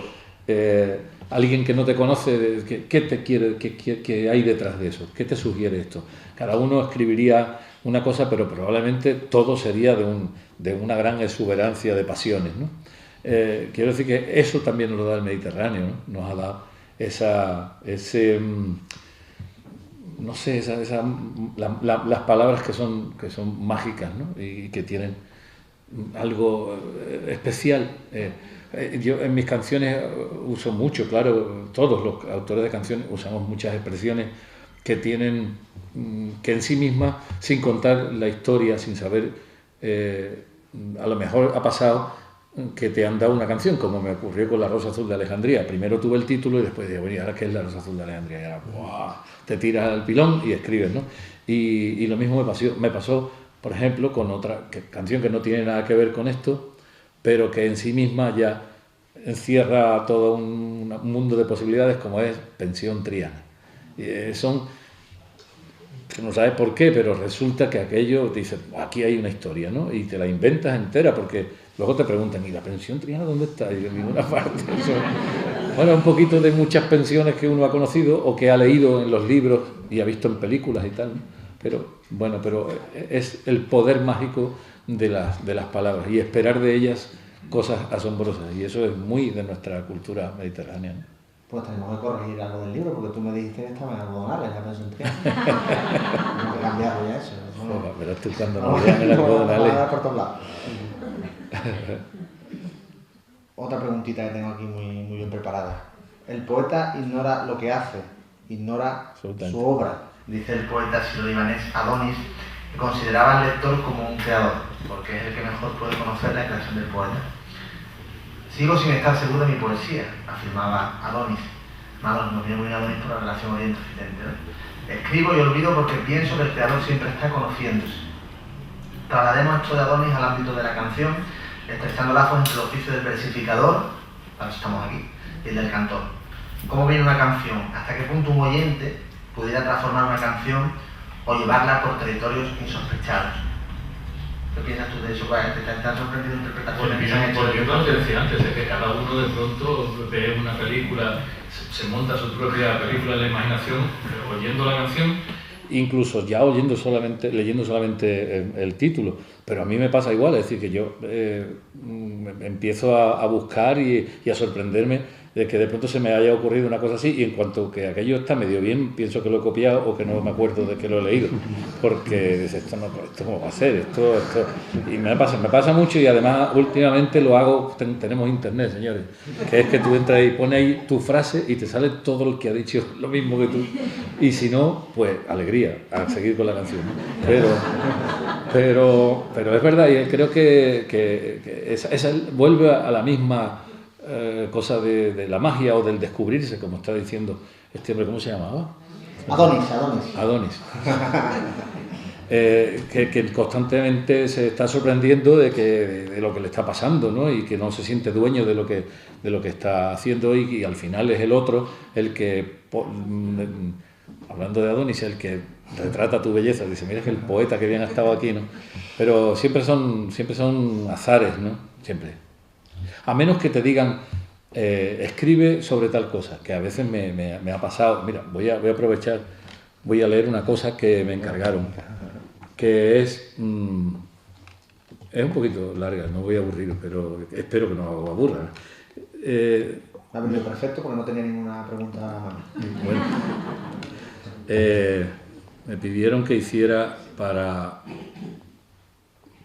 alguien que no te conoce, ¿qué te quiere, qué hay detrás de eso? ¿Qué te sugiere esto? Cada uno escribiría una cosa, pero probablemente todo sería de una gran exuberancia de pasiones, ¿no? Quiero decir que eso también nos lo da el Mediterráneo, ¿no? Nos ha dado las palabras que son mágicas, ¿no? Y que tienen algo especial. Yo en mis canciones uso mucho, claro, todos los autores de canciones usamos muchas expresiones que tienen, que en sí mismas, sin contar la historia, sin saber, a lo mejor ha pasado que te han dado una canción, como me ocurrió con La Rosa Azul de Alejandría. Primero tuve el título y después dije, bueno, ¿y ahora qué es La Rosa Azul de Alejandría? Y ahora, ¡buah!, te tiras al pilón y escribes, ¿no? Y lo mismo me pasó, por ejemplo, con otra canción que no tiene nada que ver con esto, pero que en sí misma ya encierra todo un mundo de posibilidades, como es Pensión Triana. Que no sabes por qué, pero resulta que aquello te dice, aquí hay una historia, ¿no? Y te la inventas entera, porque luego te preguntan, ¿y la pensión Triana dónde está? Y en ninguna parte. Bueno, un poquito de muchas pensiones que uno ha conocido o que ha leído en los libros y ha visto en películas y tal, ¿no? Pero bueno, es el poder mágico de las palabras y esperar de ellas cosas asombrosas, y eso es muy de nuestra cultura mediterránea, ¿no?
Pues tenemos que corregir algo del libro, porque tú me dijiste que estaba en Algodonales, la pensión Triana. Tengo que cambiarlo ya eso.
Pero tú cuando nos vean en Algodonales...
por todos lados. Otra preguntita que tengo aquí muy bien preparada. El poeta ignora lo que hace, ignora su obra. Dice el poeta siro-libanés Adonis, que consideraba al lector como un creador, porque es el que mejor puede conocer la creación del poeta. Sigo sin estar seguro de mi poesía, afirmaba Adonis. Nos viene muy bien Adonis por la relación Oriente-Occidente, ¿no? Escribo y olvido porque pienso que el creador siempre está conociéndose. Traslademos esto de Adonis al ámbito de la canción, estrechando lazos entre el oficio del versificador, para eso estamos aquí, y el del cantor. ¿Cómo viene una canción? ¿Hasta qué punto un oyente pudiera transformar una canción o llevarla por territorios insospechados? ¿Qué piensas tú de eso? ¿Te han sorprendido interpretaciones que se han hecho?
Porque yo lo que decía antes, es que cada uno de pronto ve una película, se monta su propia película en la imaginación, oyendo la canción, incluso ya leyendo solamente el título. Pero a mí me pasa igual, es decir, que yo empiezo a buscar y a sorprenderme de que de pronto se me haya ocurrido una cosa así, y en cuanto que aquello está medio bien, pienso que lo he copiado o que no me acuerdo de que lo he leído, porque dices, esto cómo va a ser, esto, y me pasa mucho, y además últimamente lo hago, tenemos internet, señores, que es que tú entras y pones ahí tu frase y te sale todo el que ha dicho lo mismo que tú, y si no, pues alegría, a seguir con la canción, ¿no? Pero es verdad, y creo que esa vuelve a la misma cosa de la magia o del descubrirse, como está diciendo este hombre, ¿cómo se llamaba? Adonis. Que constantemente se está sorprendiendo de lo que le está pasando, ¿no? Y que no se siente dueño de lo que está haciendo, y al final es el otro el que, hablando de Adonis, el que retrata tu belleza. Dice, mira que el poeta que bien ha estado aquí, ¿no? Pero siempre son azares, ¿no? Siempre. A menos que te digan, escribe sobre tal cosa, que a veces me ha pasado. Mira, voy a aprovechar, voy a leer una cosa que me encargaron, que es un poquito larga, no voy a aburrir, pero espero que no aburra.
Ha venido perfecto porque no tenía ninguna pregunta a mano.
Bueno, me pidieron que hiciera para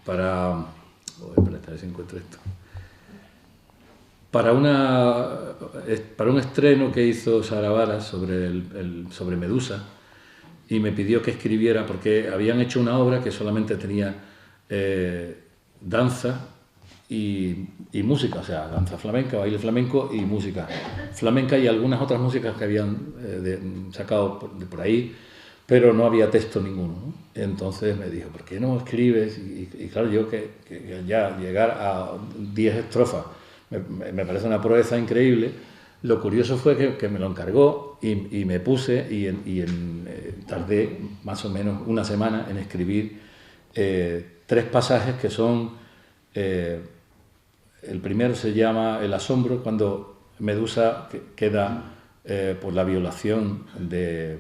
espérate, a ver si encuentro esto. Para un estreno que hizo Sara Vara sobre Medusa, y me pidió que escribiera, porque habían hecho una obra que solamente tenía danza y música, o sea, danza flamenca, baile flamenco y música flamenca, y algunas otras músicas que habían sacado por ahí, pero no había texto ninguno, ¿no? Entonces me dijo, ¿por qué no escribes? Y claro, yo que ya llegar a 10 estrofas me parece una proeza increíble. Lo curioso fue que me lo encargó y me puse y tardé más o menos una semana en escribir 3 pasajes que son... el primero se llama El asombro, cuando Medusa queda, por la violación de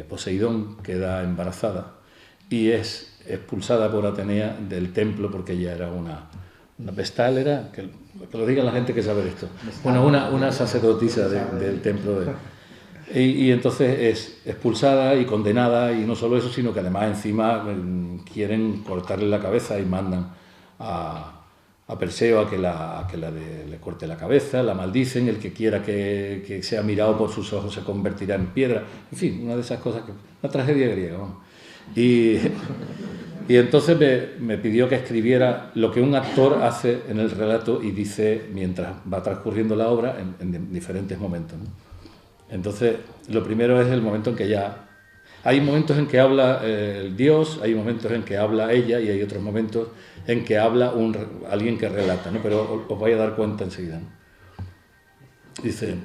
Poseidón, queda embarazada y es expulsada por Atenea del templo porque ella era una vestal, era, que lo diga la gente que sabe de esto, bueno, una sacerdotisa del templo y entonces es expulsada y condenada, y no solo eso, sino que además encima quieren cortarle la cabeza y mandan a Perseo a que le corte la cabeza, la maldicen, el que quiera que sea mirado por sus ojos se convertirá en piedra, en fin, una de esas cosas, una tragedia griega, vamos. Y entonces me pidió que escribiera lo que un actor hace en el relato y dice mientras va transcurriendo la obra en diferentes momentos, ¿no? Entonces, lo primero es el momento en que ya... Hay momentos en que habla el Dios, hay momentos en que habla ella y hay otros momentos en que habla alguien que relata, ¿no? Pero os vais a dar cuenta enseguida, ¿no? Dice,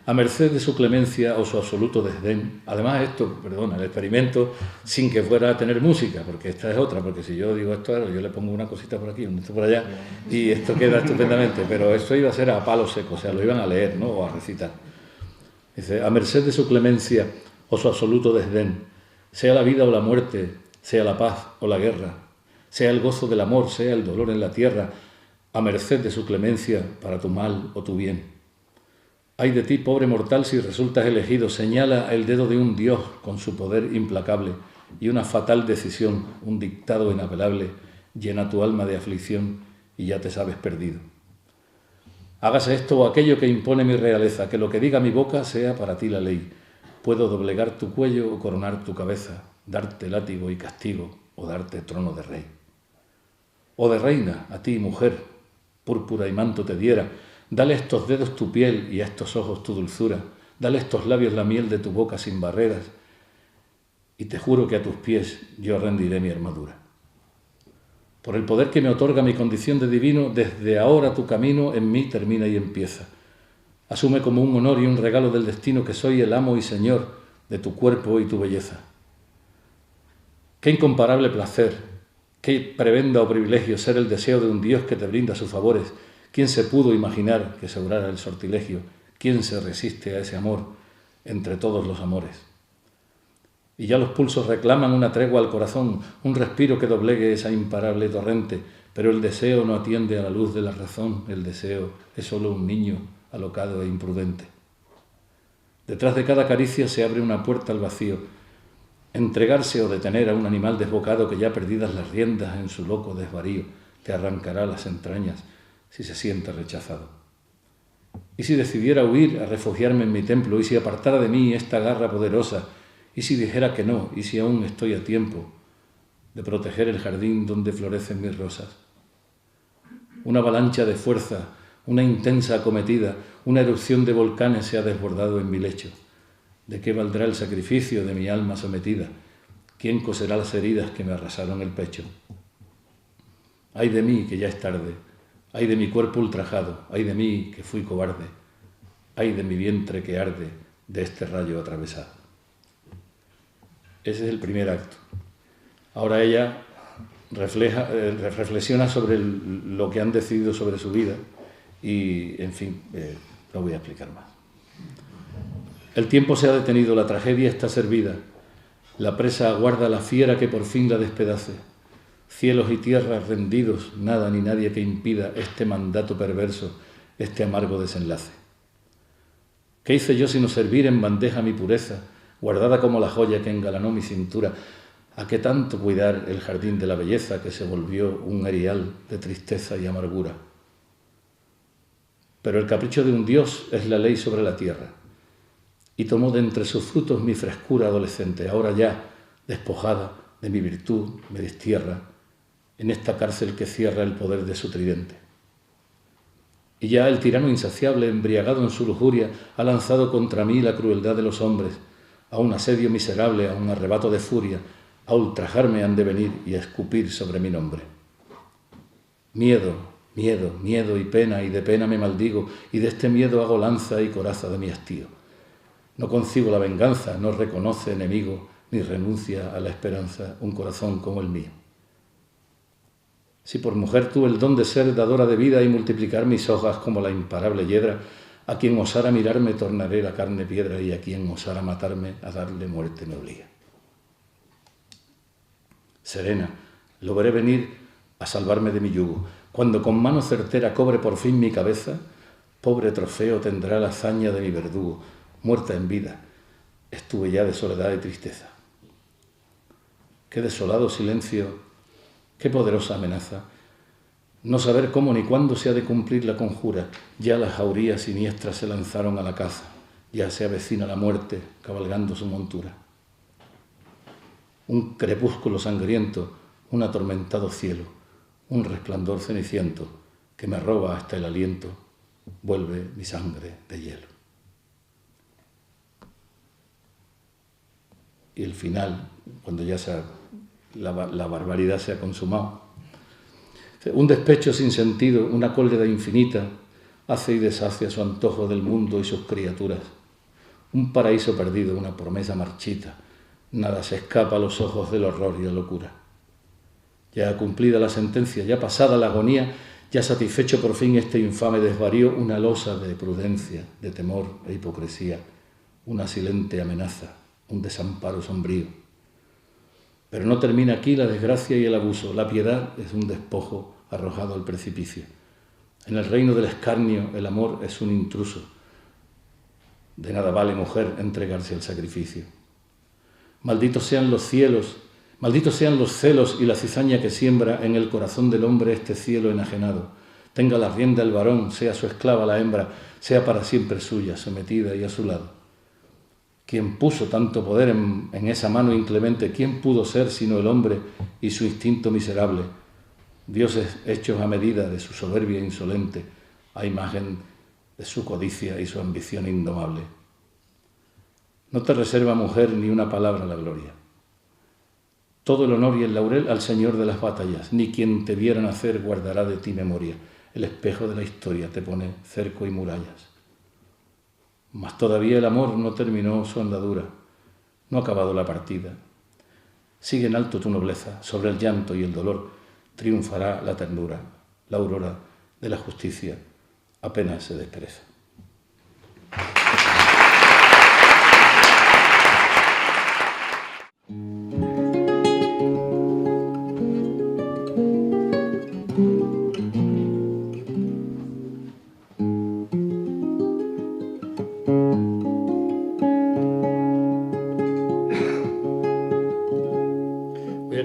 a merced de su clemencia o su absoluto desdén. Además esto, perdona, el experimento sin que fuera a tener música, porque esta es otra, porque si yo digo esto, yo le pongo una cosita por aquí, esto por allá, y esto queda estupendamente, pero esto iba a ser a palo seco, o sea, lo iban a leer, ¿no? O a recitar. Dice, a merced de su clemencia o su absoluto desdén, sea la vida o la muerte, sea la paz o la guerra, sea el gozo del amor, sea el dolor en la tierra, a merced de su clemencia para tu mal o tu bien. Ay de ti, pobre mortal, si resultas elegido, señala el dedo de un Dios con su poder implacable y una fatal decisión, un dictado inapelable, llena tu alma de aflicción y ya te sabes perdido. Hágase esto o aquello que impone mi realeza, que lo que diga mi boca sea para ti la ley. Puedo doblegar tu cuello o coronar tu cabeza, darte látigo y castigo o darte trono de rey. O de reina, a ti, mujer, púrpura y manto te diera, dale a estos dedos tu piel y a estos ojos tu dulzura, dale a estos labios la miel de tu boca sin barreras, y te juro que a tus pies yo rendiré mi armadura. Por el poder que me otorga mi condición de divino, desde ahora tu camino en mí termina y empieza. Asume como un honor y un regalo del destino que soy el amo y señor de tu cuerpo y tu belleza. Qué incomparable placer, qué prebenda o privilegio ser el deseo de un Dios que te brinda sus favores. ¿Quién se pudo imaginar que se obrara el sortilegio? ¿Quién se resiste a ese amor entre todos los amores? y ya los pulsos reclaman una tregua al corazón, un respiro que doblegue esa imparable torrente, pero el deseo no atiende a la luz de la razón, el deseo es solo un niño alocado e imprudente. Detrás de cada caricia se abre una puerta al vacío. Entregarse o detener a un animal desbocado que ya perdidas las riendas en su loco desvarío te arrancará las entrañas si se siente rechazado. ¿Y si decidiera huir a refugiarme en mi templo? ¿Y si apartara de mí esta garra poderosa? ¿Y si dijera que no? ¿Y si aún estoy a tiempo de proteger el jardín donde florecen mis rosas? Una avalancha de fuerza, una intensa acometida, una erupción de volcanes se ha desbordado en mi lecho. ¿De qué valdrá el sacrificio de mi alma sometida? ¿Quién coserá las heridas que me arrasaron el pecho? Ay de mí, que ya es tarde. Ay de mi cuerpo ultrajado. Ay de mí, que fui cobarde. Ay de mi vientre que arde de este rayo atravesado. Ese es el primer acto. Ahora ella reflexiona sobre lo que han decidido sobre su vida y, en fin, no voy a explicar más. El tiempo se ha detenido, la tragedia está servida. La presa aguarda a la fiera que por fin la despedace. Cielos y tierras rendidos, nada ni nadie que impida este mandato perverso, este amargo desenlace. ¿Qué hice yo sino servir en bandeja mi pureza, guardada como la joya que engalanó mi cintura? ¿A qué tanto cuidar el jardín de la belleza que se volvió un erial de tristeza y amargura? Pero el capricho de un Dios es la ley sobre la tierra, y tomó de entre sus frutos mi frescura adolescente. Ahora ya, despojada de mi virtud, me destierra en esta cárcel que cierra el poder de su tridente. Y ya el tirano insaciable, embriagado en su lujuria, ha lanzado contra mí la crueldad de los hombres, a un asedio miserable, a un arrebato de furia, a ultrajarme han de venir y a escupir sobre mi nombre. Miedo, miedo, miedo y de pena me maldigo, y de este miedo hago lanza y coraza de mi hastío. No concibo la venganza, no reconoce enemigo, ni renuncia a la esperanza un corazón como el mío. Si por mujer tuve el don de ser dadora de vida y multiplicar mis hojas como la imparable hiedra, a quien osara mirarme tornaré la carne piedra, y a quien osara matarme a darle muerte me obliga. Serena, lo veré venir a salvarme de mi yugo. Cuando con mano certera cobre por fin mi cabeza, pobre trofeo tendrá la hazaña de mi verdugo. Muerta en vida, estuve ya de soledad y tristeza. Qué desolado silencio, qué poderosa amenaza. No saber cómo ni cuándo se ha de cumplir la conjura. Ya las jaurías siniestras se lanzaron a la caza. Ya se avecina la muerte cabalgando su montura. Un crepúsculo sangriento, un atormentado cielo, un resplandor ceniciento que me roba hasta el aliento, vuelve mi sangre de hielo. Y el final, cuando ya la barbaridad se ha consumado. Un despecho sin sentido, una cólera infinita, hace y deshace a su antojo del mundo y sus criaturas. Un paraíso perdido, una promesa marchita, nada se escapa a los ojos del horror y la locura. Ya cumplida la sentencia, ya pasada la agonía, ya satisfecho por fin este infame desvarío, una losa de prudencia, de temor e hipocresía, una silente amenaza, un desamparo sombrío. Pero no termina aquí la desgracia y el abuso. La piedad es un despojo arrojado al precipicio. En el reino del escarnio el amor es un intruso. De nada vale, mujer, entregarse al sacrificio. Malditos sean los cielos, malditos sean los celos y la cizaña que siembra en el corazón del hombre este cielo enajenado. Tenga la rienda el varón, sea su esclava la hembra, sea para siempre suya, sometida y a su lado. ¿Quién puso tanto poder en esa mano inclemente? ¿Quién pudo ser sino el hombre y su instinto miserable? Dioses hechos a medida de su soberbia insolente, a imagen de su codicia y su ambición indomable. No te reserva, mujer, ni una palabra la gloria. Todo el honor y el laurel al Señor de las batallas, ni quien te viera nacer guardará de ti memoria. El espejo de la historia te pone cerco y murallas. Mas todavía el amor no terminó su andadura, no ha acabado la partida. Sigue en alto tu nobleza, sobre el llanto y el dolor triunfará la ternura, la aurora de la justicia apenas se despereza.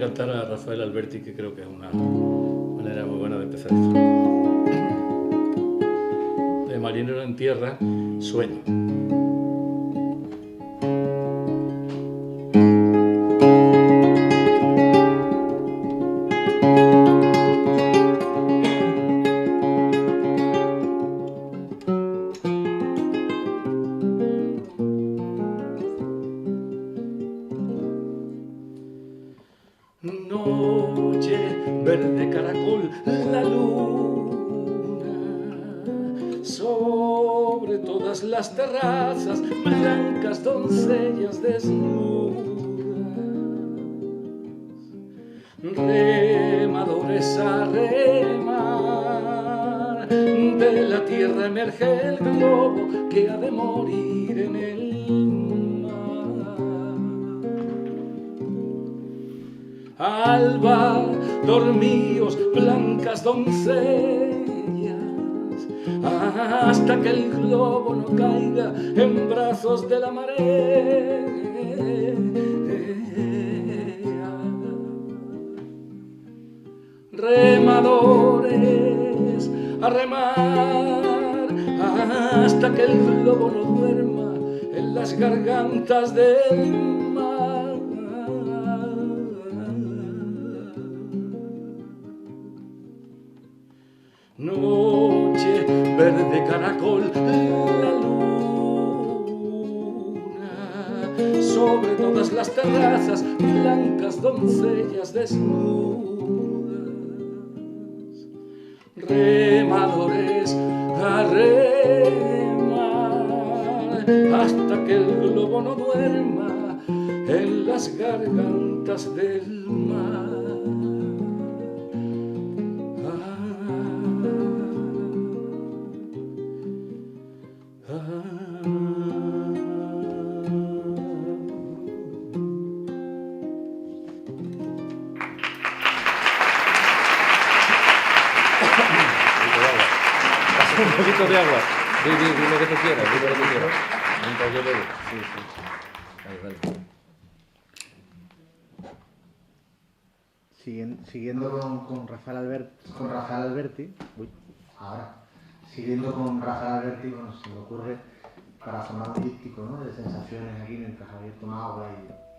cantar a Rafael Alberti, que creo que es una manera muy buena de empezar esto. De Marinero en Tierra, Sueño. Noche verde caracol, la luna sobre todas las terrazas, blancas doncellas desnudas, remadores a remar, de la tierra emerge el globo que ha de morir en el alba, dormíos, blancas doncellas, hasta que el globo no caiga en brazos de la marea. Remadores a remar, hasta que el globo no duerma en las gargantas del mar. Noche verde caracol, la luna sobre todas las terrazas, blancas doncellas desnudas, remadores a remar, hasta que el globo no duerma en las gargantas del mar.
Un poquito de agua. Di lo que tú quieras, di lo que tú quieras. Mientras yo bebo. Sí. Vale.
Siguiendo con Rafael Alberti, siguiendo con Rafael Alberti, bueno, se me ocurre para sonar un díptico, ¿no?, de sensaciones aquí mientras Javier toma agua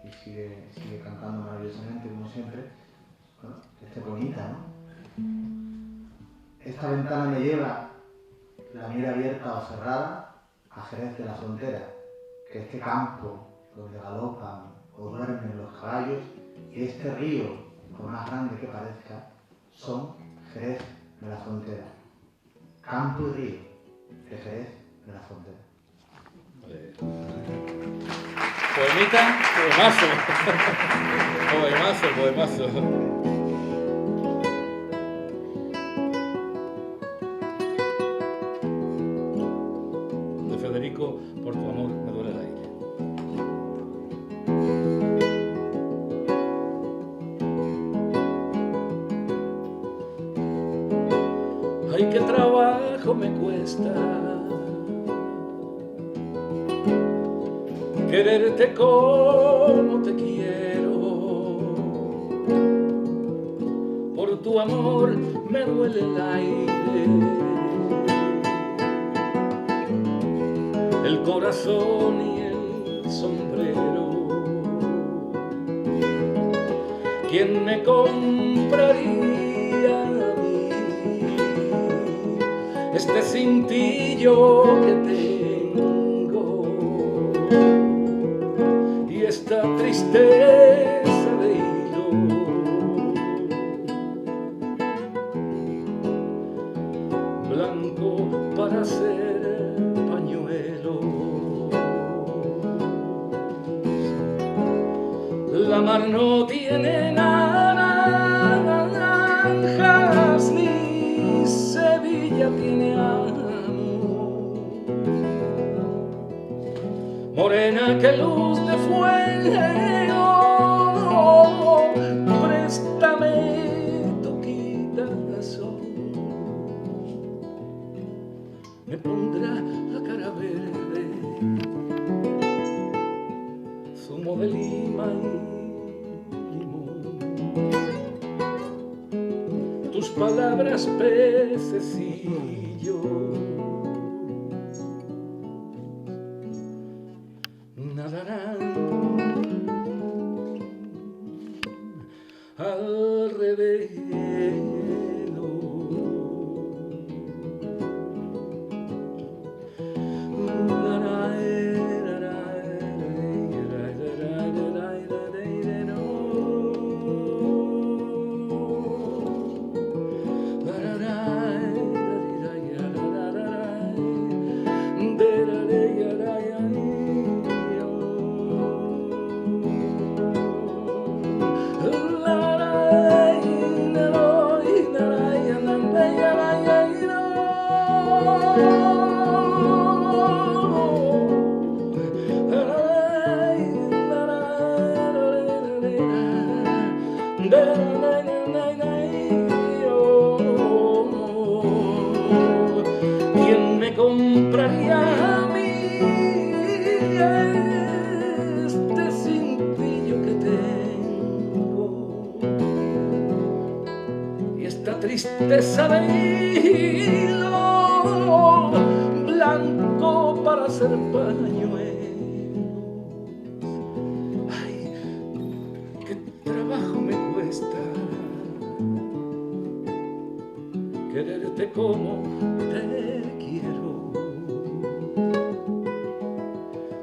y sigue cantando maravillosamente como siempre, ¿no?, que esté bonita, ¿no? Esta ventana me lleva, la mira abierta o cerrada, a Jerez de la Frontera, que este campo donde galopan o duermen los caballos y este río, por más grande que parezca, son Jerez de la Frontera. Campo y río de Jerez de la Frontera.
Poemita, poemazo.
De Federico, por tu amor me duele el aire. Ay, qué trabajo me cuesta quererte como te quiero. Por tu amor me duele el aire, el corazón y el sombrero. ¿Quién me compraría a mí este cintillo que tengo y esta tristeza de hilo? Blanco para ser pañuelo. La mar no tiene naranjas ni Sevilla tiene amor. Morena que luz de fuego, préstame tu quitazón. Me pondrá la cara verde, zumo de lima y limón. palabras pececillos nadarán alrededor. ¿Quién me compraría a mí este cintillo que tengo y esta tristeza de hilo blanco para hacer pañuelos? Ay, qué trabajo me cuesta quererte como te quiero.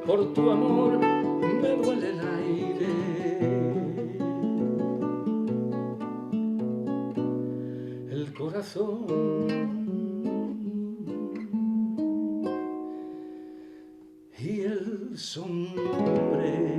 Por tu amor me duele el aire, el corazón y el sombrero.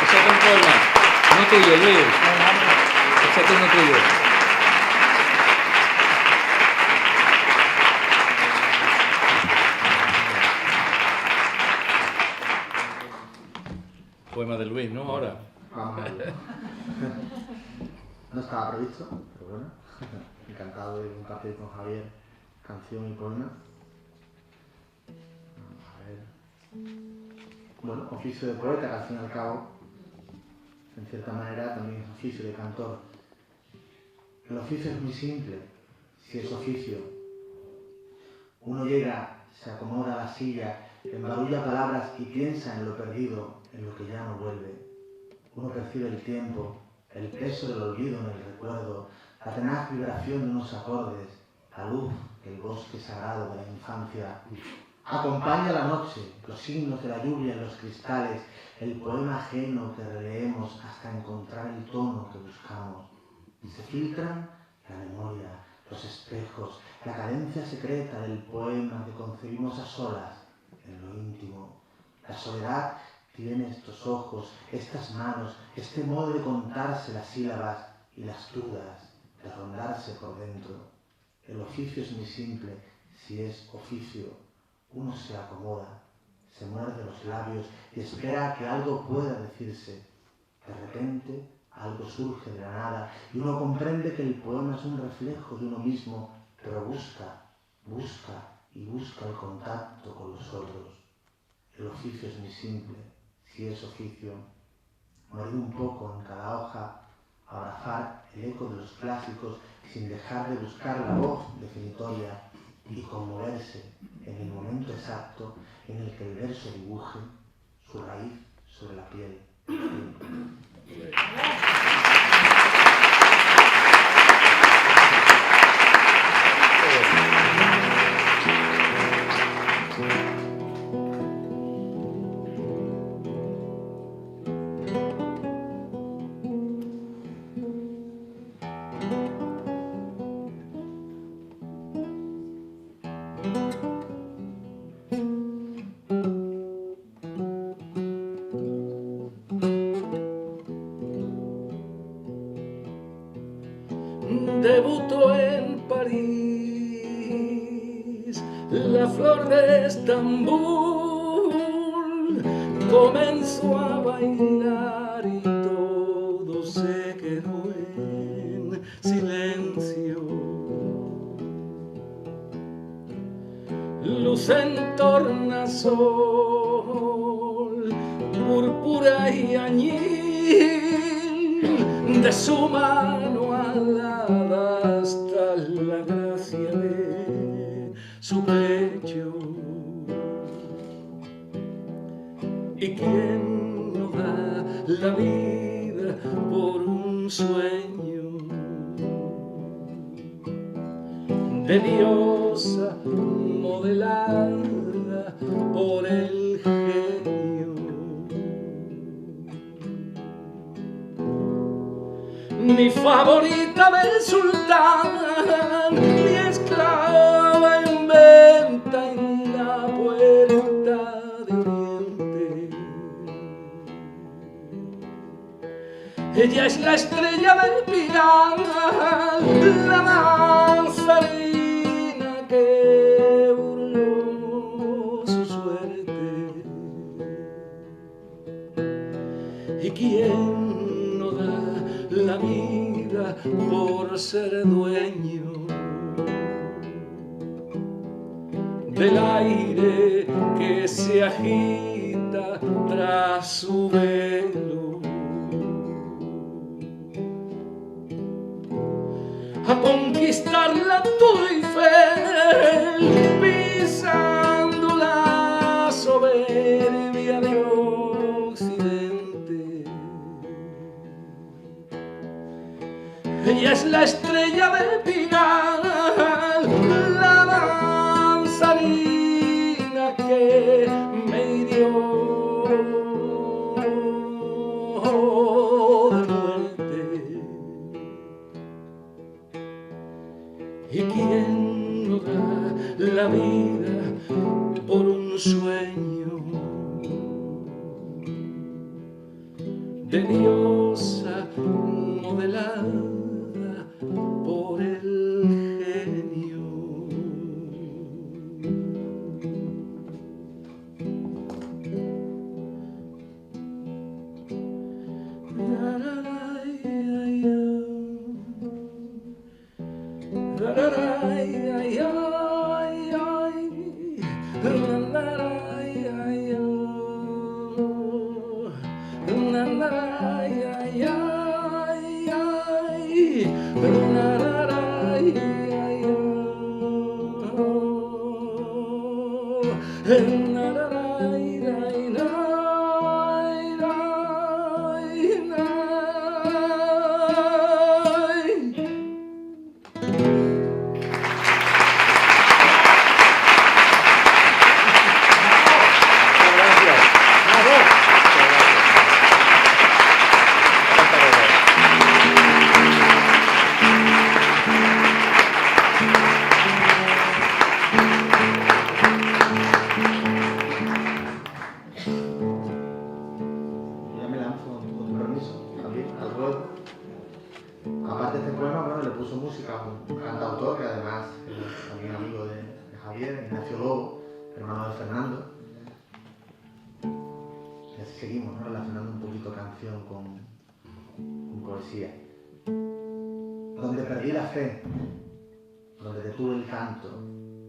Échate un poema, no tuyo, Luis. Échate uno tuyo. Poema de Luis, ¿no? Ahora.
Vamos a ver. No estaba previsto, pero bueno, encantado de compartir con Javier canción y poema. Vamos a ver. Bueno, oficio de poeta, que al fin y al cabo, en cierta manera, también es oficio de cantor. El oficio es muy simple, si es oficio. Uno llega, se acomoda a la silla, embarulla palabras y piensa en lo perdido, en lo que ya no vuelve. Uno percibe el tiempo, el peso del olvido en el recuerdo, la tenaz vibración de unos acordes, la luz del bosque sagrado de la infancia. Acompaña la noche, los signos de la lluvia en los cristales, el poema ajeno que releemos hasta encontrar el tono que buscamos. Y se filtran la memoria, los espejos, la cadencia secreta del poema que concebimos a solas en lo íntimo. La soledad tiene estos ojos, estas manos, este modo de contarse las sílabas y las dudas de rondarse por dentro. El oficio es muy simple, si es oficio. Uno se acomoda, se muerde los labios y espera que algo pueda decirse. De repente, algo surge de la nada y uno comprende que el poema es un reflejo de uno mismo, pero busca el contacto con los otros. El oficio es muy simple, si es oficio. Morir un poco en cada hoja, abrazar el eco de los clásicos sin dejar de buscar la voz definitoria y conmoverse en el momento exacto en el que el verso dibuje su raíz sobre la piel.
la flor de Estambul comenzó a bailar y todo se quedó en silencio. Luz en tornasol, púrpura y añil, de su mano alada hasta la gracia de su pecho. ¿Y quién no da la vida por un sueño de diosa modelada por el genio? Ni favorita del sultán, ni esclava en venta en la puerta de Oriente. Ella es la estrella del Pilar, la danzarina que burló su suerte. ¿Y quién no da la vida por ser dueño del aire que se agita tras su velo? A conquistarla todo Eiffel, pisando la soberbia de Occidente. Ella es la estrella de Pinar, la danzarina que me hirió de muerte. ¿Y quién no da la vida por un sueño de diosa modelada por el genio?
Aparte de este poema, bueno, le puso música a un cantautor que además es también amigo de Javier, Ignacio Lobo, hermano de Fernando. Y así seguimos, ¿no? Relacionando un poquito canción con poesía. Donde perdí la fe, donde detuve el canto,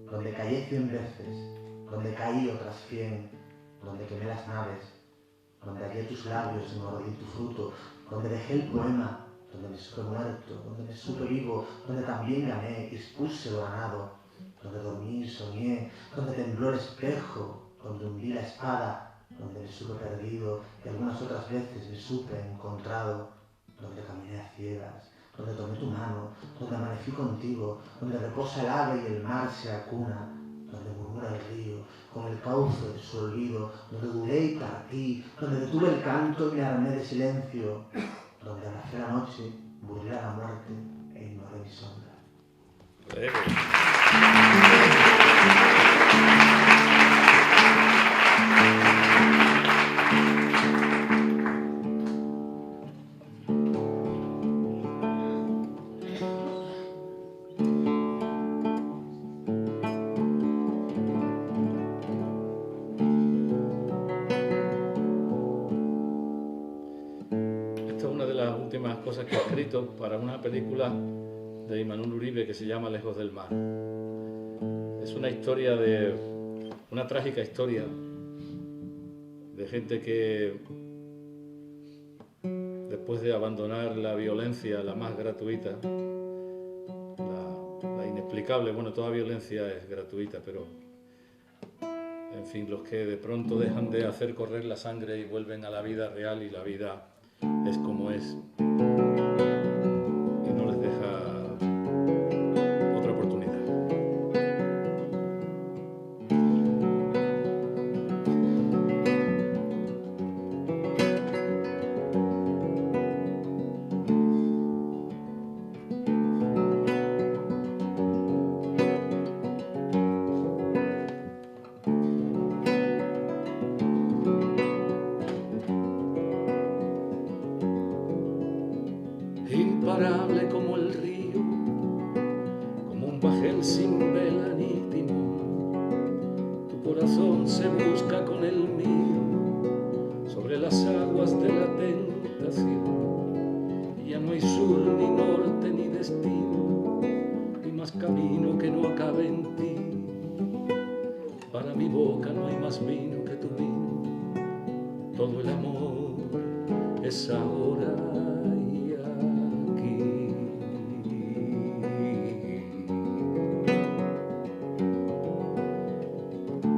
donde callé 100 veces, donde caí otras 100, donde quemé las naves, donde hallé tus labios y mordí tu fruto, donde dejé el poema, donde me supe muerto, donde me supe vivo, donde también gané y expuse lo ganado, donde dormí y soñé, donde tembló el espejo, donde hundí la espada, donde me supe perdido y algunas otras veces me supe encontrado, donde caminé a ciegas, donde tomé tu mano, donde amanecí contigo, donde reposa el ave y el mar se acuna, donde murmura el río con el cauce de su olvido, donde dudé y partí, donde detuve el canto y me armé de silencio, donde abracé la noche, burlé a la muerte e ignoré mi sombra.
cosas que he escrito para una película de Imanol Uribe que se llama Lejos del mar. Es una historia una trágica historia de gente que después de abandonar la violencia, la más gratuita, la inexplicable, bueno, toda violencia es gratuita, pero en fin, los que de pronto dejan de hacer correr la sangre y vuelven a la vida real, y la vida es como es, y no les deja otra oportunidad. Imparable como el río, como un bajel sin vela ni timón, tu corazón se busca con el mío sobre las aguas de la tentación, y ya no hay sur ni norte ni destino, ni más camino que no acabe en ti. Para mi boca no hay más vino que tu vino, todo el amor es ahora.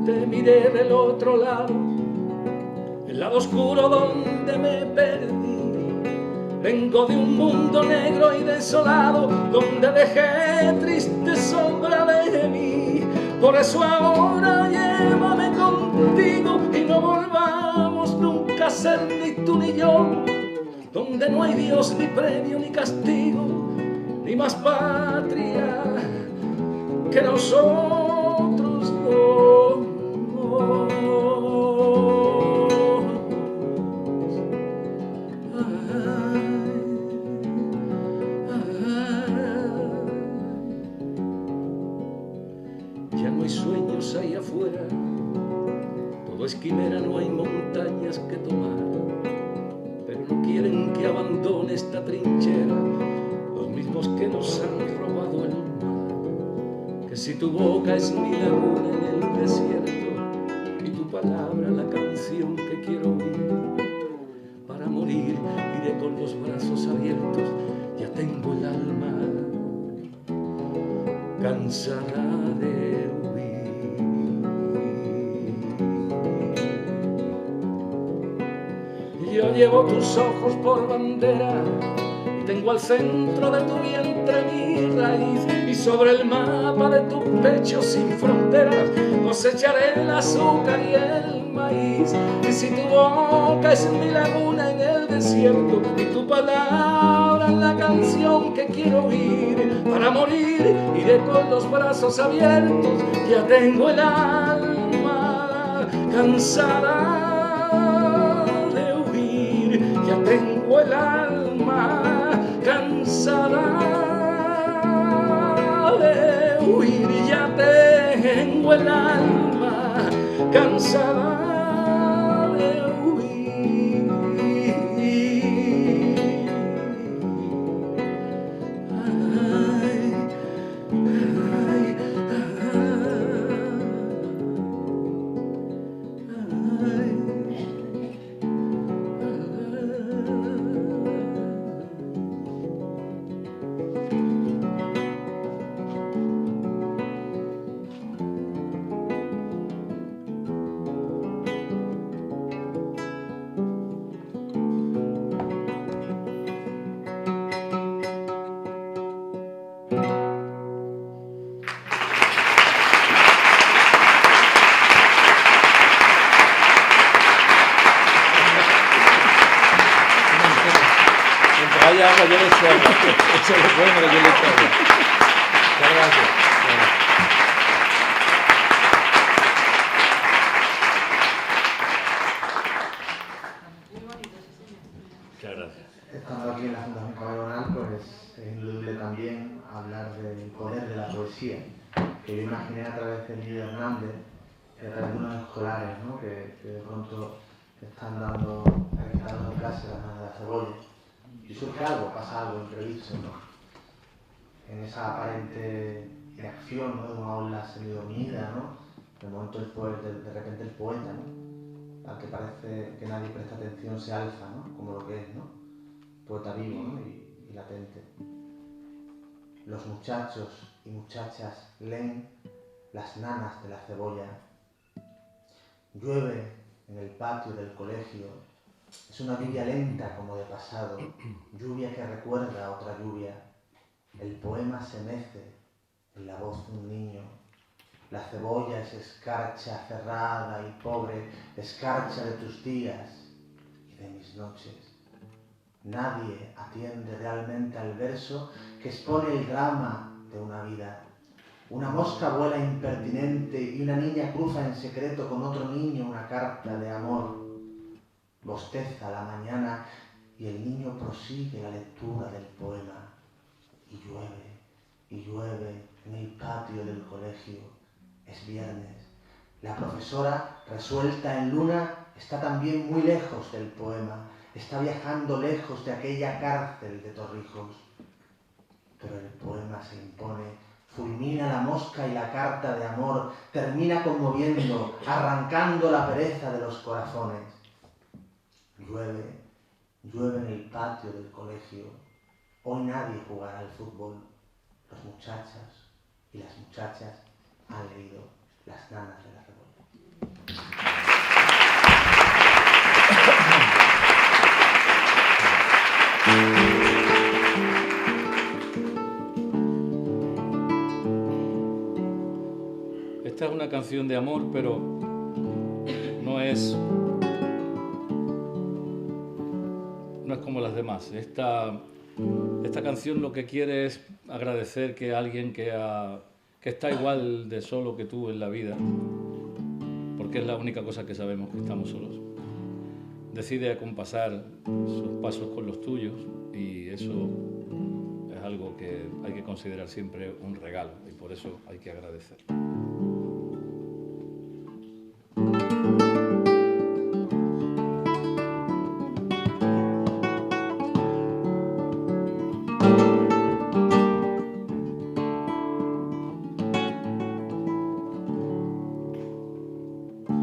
Te miré del otro lado, el lado oscuro donde me perdí. Vengo de un mundo negro y desolado, donde dejé triste sombra de mí. Por eso ahora llévame contigo y no volvamos nunca a ser ni tú ni yo, donde no hay Dios, ni premio, ni castigo, ni más patria que nosotros dos. Ya no hay sueños ahí afuera, todo es quimera, no hay montañas que tomar, pero no quieren que abandone esta trinchera los mismos que nos han robado el mar. Que si tu boca es mi laguna en el desierto y tu palabra la canción que quiero oír, para morir iré con los brazos abiertos, ya tengo el alma cansada de huir. Yo llevo tus ojos por bandera y tengo al centro de tu vientre mi raíz, y sobre el mapa de tu pecho sin fronteras cosecharé el azúcar y el maíz. Y si tu boca es mi laguna en el desierto y tu palabra la canción que quiero oír, para morir iré con los brazos abiertos, ya tengo el alma cansada de huir, ya tengo el alma cansada de huir, ya tengo el alma cansada de huir. Ay, ay, Vaya agua, yo le echo agua. Eso es bueno, yo le echo agua. Muchas gracias. Muchas gracias.
Estando aquí en la Fundación Caballeronal, pues es ineludible también hablar del poder de la poesía, que yo imaginé a través de Lidia Hernández, a través de unos escolares, ¿no? que de pronto están dando clases a las manos de la cebolla. y surge algo, pasa algo imprevisto, ¿no? En esa aparente inacción, ¿no?, de una ola semidormida, ¿no? En el momento de repente el poeta, ¿no?, al que parece que nadie presta atención, se alza, ¿no?, como lo que es, ¿no? Poeta vivo, ¿no?, y latente. Los muchachos y muchachas leen Las nanas de la cebolla. Llueve en el patio del colegio. Es una lluvia lenta como de pasado, lluvia que recuerda a otra lluvia. El poema se mece en la voz de un niño. La cebolla es escarcha cerrada y pobre, escarcha de tus días y de mis noches. Nadie atiende realmente al verso que expone el drama de una vida. Una mosca vuela impertinente y una niña cruza en secreto con otro niño una carta de amor. Bosteza la mañana y el niño prosigue la lectura del poema. Y llueve en el patio del colegio. Es viernes. La profesora, resuelta en luna, está también muy lejos del poema. Está viajando lejos de aquella cárcel de Torrijos. Pero el poema se impone, fulmina la mosca y la carta de amor, termina conmoviendo, arrancando la pereza de los corazones. Llueve en el patio del colegio. Hoy nadie jugará al fútbol. Los muchachos y las muchachas han leído Las nanas de la cebolla.
Esta es una canción de amor, pero no es como las demás. Esta canción lo que quiere es agradecer que alguien que está igual de solo que tú en la vida, porque es la única cosa que sabemos, que estamos solos, decide acompasar sus pasos con los tuyos, y eso es algo que hay que considerar siempre un regalo, y por eso hay que agradecer.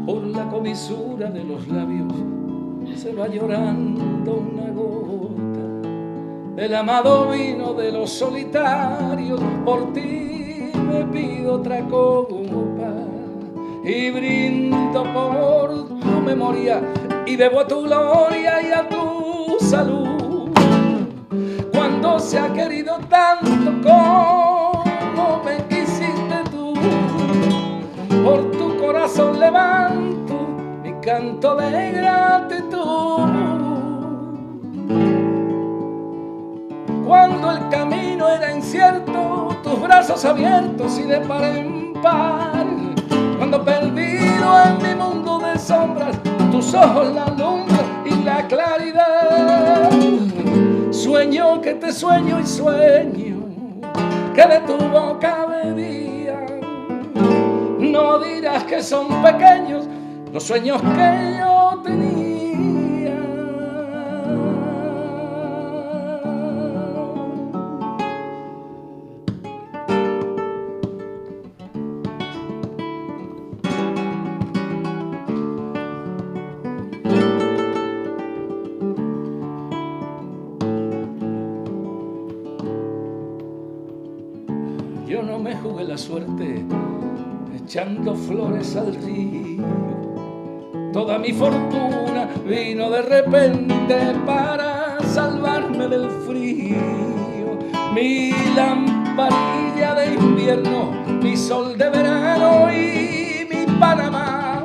Por la comisura de los labios se va llorando una gota del amado vino de los solitarios. Por ti me pido otra copa y brindo por tu memoria y bebo a tu gloria y a tu salud. Cuando se ha querido tanto como me quisiste tú, por tu corazón levanto mi canto de gratitud. Cuando el camino era incierto, tus brazos abiertos y de par en par. Cuando perdido en mi mundo de sombras, tus ojos la alumbran y la claridad. Sueño que te sueño y sueño que de tu boca bebía. No dirás que son pequeños los sueños que yo tenía. Yo no me jugué la suerte echando flores al río. Toda mi fortuna vino de repente para salvarme del frío. Mi lamparilla de invierno, mi sol de verano y mi Panamá.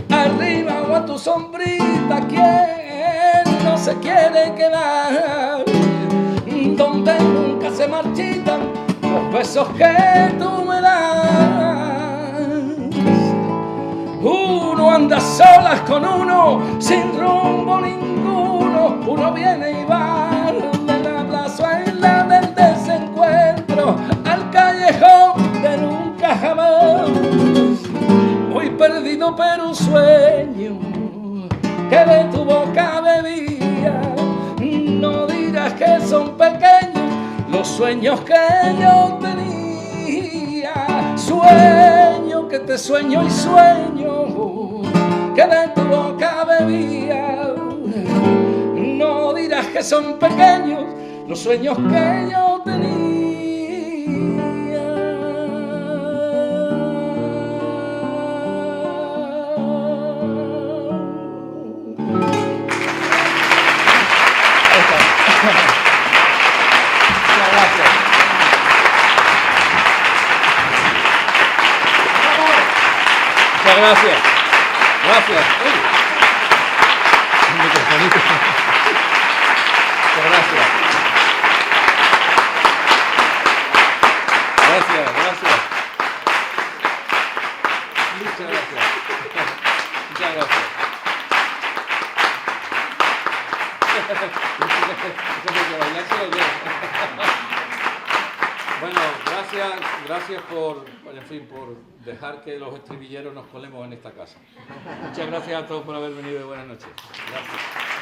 Arriba o a tu sombrita, ¿quién no se quiere quedar? Donde nunca se marchitan los besos que tú me das. Uno anda solas con uno, sin rumbo ninguno. Uno viene y va de la plazuela del desencuentro al callejón de nunca jamás. Hoy perdido pero sueño que de tu boca bebía. No
los sueños que yo tenía. Sueño que te sueño y sueño que de tu boca bebía. No dirás que son pequeños los sueños que yo tenía.
Gracias. Gracias. Muchas gracias. Gracias, gracias. Muchas gracias. Muchas gracias. Bueno, gracias por dejar que los estribilleros nos colemos en esta casa. Muchas gracias a todos por haber venido y buenas noches. Gracias.